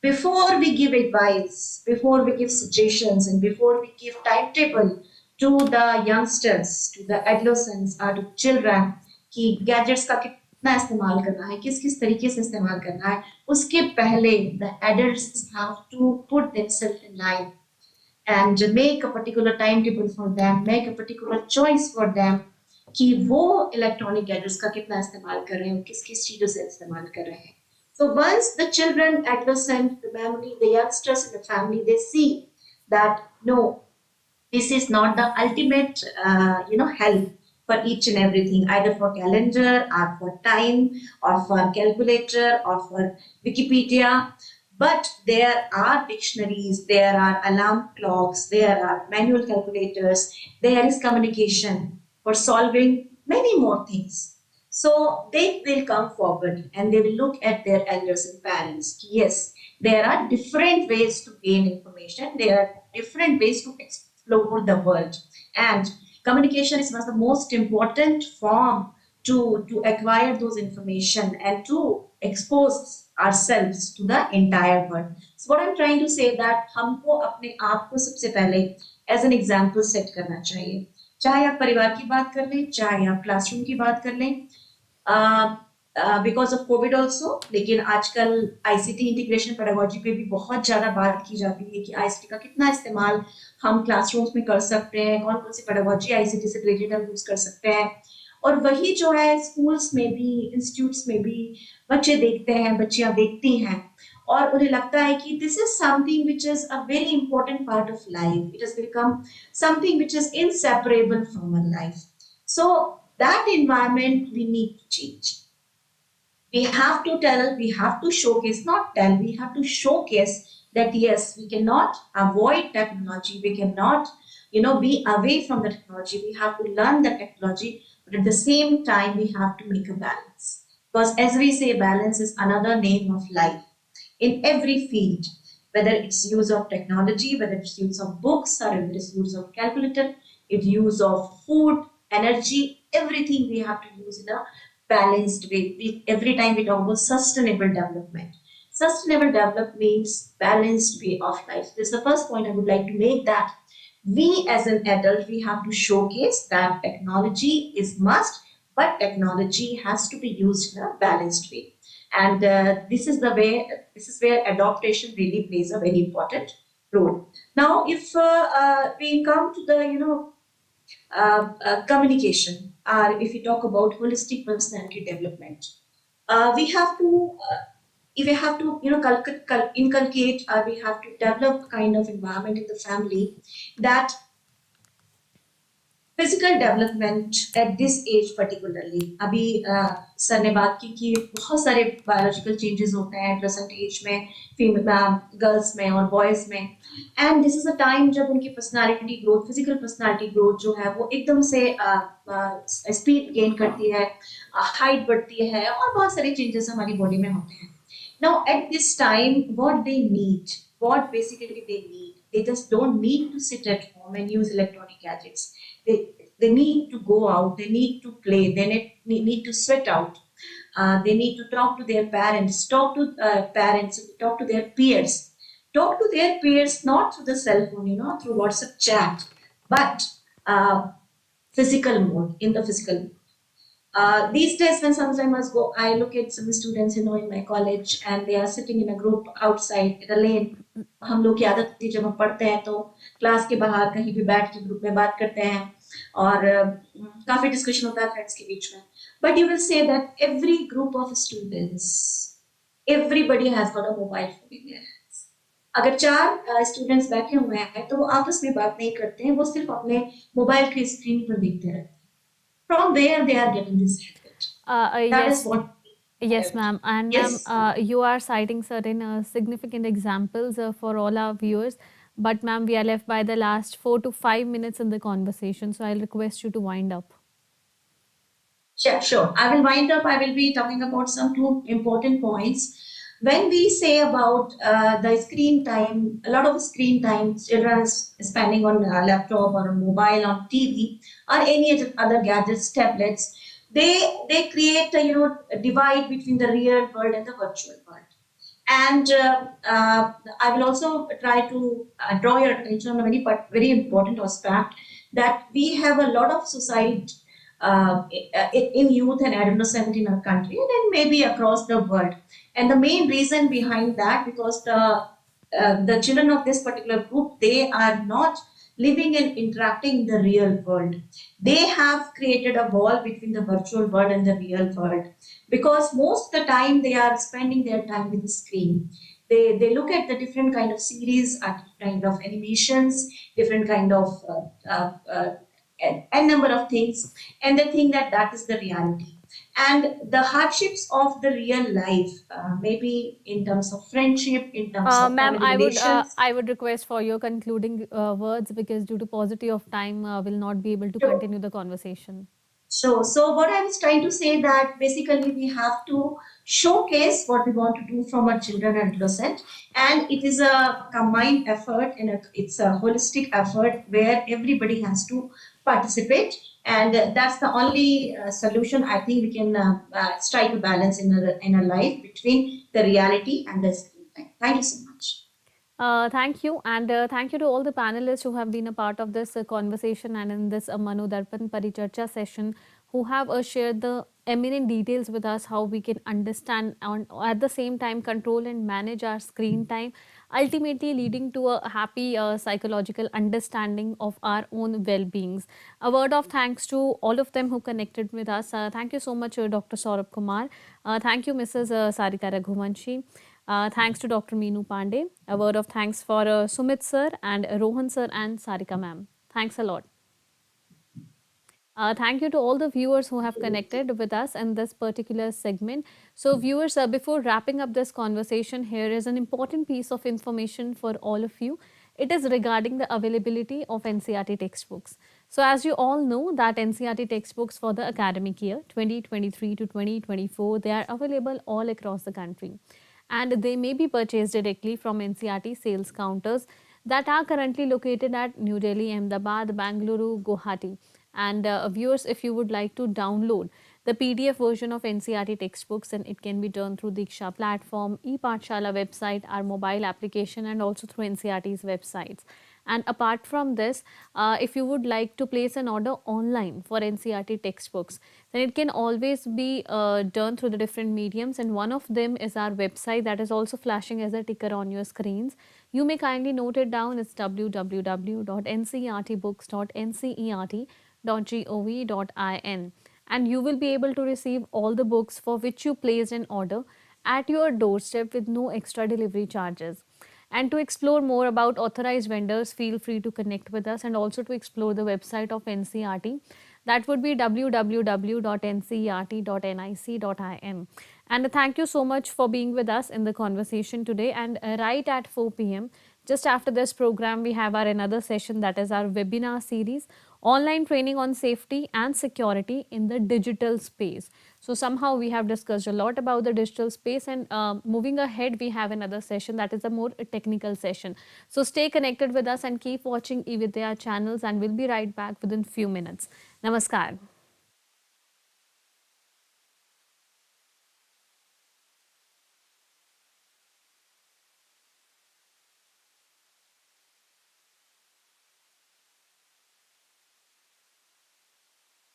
before we give advice, before we give suggestions, and before we give timetable to the youngsters, to the adolescents or to children कि गैजेट्स का कितना इस्तेमाल करना है, किस किस तरीके से इस्तेमाल करना है, उसके पहले the adults have to put themselves in line and make a particular timetable for them, make a particular choice for them कि वो इलेक्ट्रॉनिक गैजेट्स का कितना इस्तेमाल कर रहे हैं, किस किस चीजों से इस्तेमाल कर रहे हैं। So once the children, adolescent, the family, the youngsters in the family, they see that no, this is not the ultimate help for each and everything, either for calendar or for time or for calculator or for Wikipedia, but there are dictionaries, there are alarm clocks, there are manual calculators, there is communication for solving many more things. So they will come forward and they will look at their elders and parents. Yes, there are different ways to gain information. There are different ways to explore the world. And communication is one of the most important form to acquire those information and to expose ourselves to the entire world. So what I'm trying to say that हमको अपने आप को सबसे पहले as an example set करना चाहिए, चाहे आप परिवार की बात कर लें, चाहे आप क्लासरूम की बात कर लें, बिकॉज ऑफ कोविड ऑल्सो, लेकिन आजकल आईसीटी इंटीग्रेशन पेडागोजी पे भी बहुत ज्यादा बात की जाती है कि आईसीटी का कितना इस्तेमाल हम क्लासरूम्स में कर सकते हैं, कौन कौन सी पेडागोजी आईसीटी से रिलेटेड हम यूज कर सकते हैं। और वही जो है स्कूल्स में भी, इंस्टीट्यूट्स में भी बच्चे देखते हैं, बच्चियां देखती हैं, और उन्हें लगता है कि this is something which is a very important part of life, it has become something which is inseparable from our life. So that environment we need to change. We have to tell, we have to showcase, not tell, we have to showcase that yes, we cannot avoid technology, we cannot, be away from the technology. We have to learn the technology, but at the same time, we have to make a balance. Because as we say, balance is another name of life in every field, whether it's use of technology, whether it's use of books, or whether it's use of calculator, it's use of food, energy, everything we have to use in a balanced way. Every time we talk about sustainable development. Sustainable development means balanced way of life. This is the first point I would like to make, that we as an adult, we have to showcase that technology is must, but technology has to be used in a balanced way. And this is where adaptation really plays a very important role. Now, if we come to the, communication, or if we talk about holistic personality development, we have to if we have to inculcate, or we have to develop kind of environment in the family that physical development at this age particularly, अभी sir ने बात की कि बहुत सारे biological changes होते हैं adolescent as में, फीमेल गर्ल्स में और बॉयज में, and this is a time जब उनकी personality growth, physical personality growth जो है वो एकदम से स्पीड गेन करती है, हाइट बढ़ती है, और बहुत सारे चेंजेस हमारी बॉडी में होते हैं. Now at this time what they need, what basically they need, they just don't need to sit at home and use electronic gadgets. They need to go out, they need to play, they need to sweat out, they need to talk to their parents, talk to their peers, not through the cell phone, through WhatsApp chat, but physical mode, in the physical mode. These days, when sometimes I look at some students, in my college, and they are sitting in a group outside in a lane. हम लोग की आदत होती है जब हम पढ़ते हैं तो क्लास के बाहर कहीं भी बैठ के ग्रुप में बात करते हैं, और काफी डिस्कशन होता है फ्रेंड्स के बीच में. But you will say that every group of students, everybody has got a mobile phone in their hands. अगर 4 स्टूडेंट्स बैठे हुए हैं तो वो आपस में बात नहीं करते हैं, वो सिर्फ अपने मोबाइल की स्क्रीन पर देखते रहते हैं. From where they are getting this habit? That yes. is what. Yes, ma'am. And Yes. ma'am, you are citing certain significant examples for all our viewers. But ma'am, we are left by the last 4 to 5 minutes in the conversation. So I'll request you to wind up. Sure. I will wind up. I will be talking about some 2 important points. When we say about the screen time, a lot of screen time children is spending on a laptop or a mobile, on TV, or any other gadgets, tablets, they create a divide between the real world and the virtual world. And I will also try to draw your attention on a very important aspect, that we have a lot of suicide in youth and adolescent in our country, and then maybe across the world. And the main reason behind that, because the children of this particular group, they are not living and interacting in the real world. They have created a wall between the virtual world and the real world, because most of the time they are spending their time with the screen. They look at the different kind of series, kind of animations, different kind of n number of things, and they think that that is the reality. And the hardships of the real life, maybe in terms of friendship, in terms of Ma'am, family relations. I would request for your concluding words, because due to paucity of time, will not be able to Sure. continue the conversation. So what I was trying to say, that basically we have to showcase what we want to do from our children and adolescent, and it is a combined effort, and it's a holistic effort where everybody has to participate, and that's the only solution. I think we can strike a balance in a life between the reality and the screen time. Thank you so much. Thank you, and thank you to all the panelists who have been a part of this conversation and in this MANODARPAN Paricharcha session, who have shared the eminent details with us, how we can understand and at the same time control and manage our screen time, ultimately leading to a happy psychological understanding of our own well-beings. A word of thanks to all of them who connected with us. Thank you so much, Dr. Saurabh Kumar. Thank you, Mrs. Sarika Raghuvanshi. Thanks to Dr. Meenu Pandey. A word of thanks for Sumit sir and Rohan sir and Sarika ma'am. Thanks a lot. Thank you to all the viewers who have connected with us in this particular segment. So viewers, before wrapping up this conversation, here is an important piece of information for all of you. It is regarding the availability of NCERT textbooks. So as you all know that NCERT textbooks for the academic year 2023 to 2024, they are available all across the country. And they may be purchased directly from NCERT sales counters that are currently located at New Delhi, Ahmedabad, Bangalore, Guwahati. And viewers, if you would like to download the PDF version of NCERT textbooks, and it can be done through Diksha platform, eParicharcha website, our mobile application, and also through NCERT's websites. And apart from this, if you would like to place an order online for NCERT textbooks, then it can always be done through the different mediums, and one of them is our website that is also flashing as a ticker on your screens. You may kindly note it down. It's www.ncertbooks.ncert.gov.in, and you will be able to receive all the books for which you placed an order at your doorstep with no extra delivery charges. And to explore more about authorized vendors, feel free to connect with us, and also to explore the website of NCERT. That would be www.ncert.nic.in. And thank you so much for being with us in the conversation today. And right at 4 p.m., just after this program, we have our another session, that is our webinar series, online training on safety and security in the digital space. So somehow we have discussed a lot about the digital space, and moving ahead, we have another session that is a more technical session. So stay connected with us and keep watching eVidya channels, and we'll be right back within few minutes. Namaskar.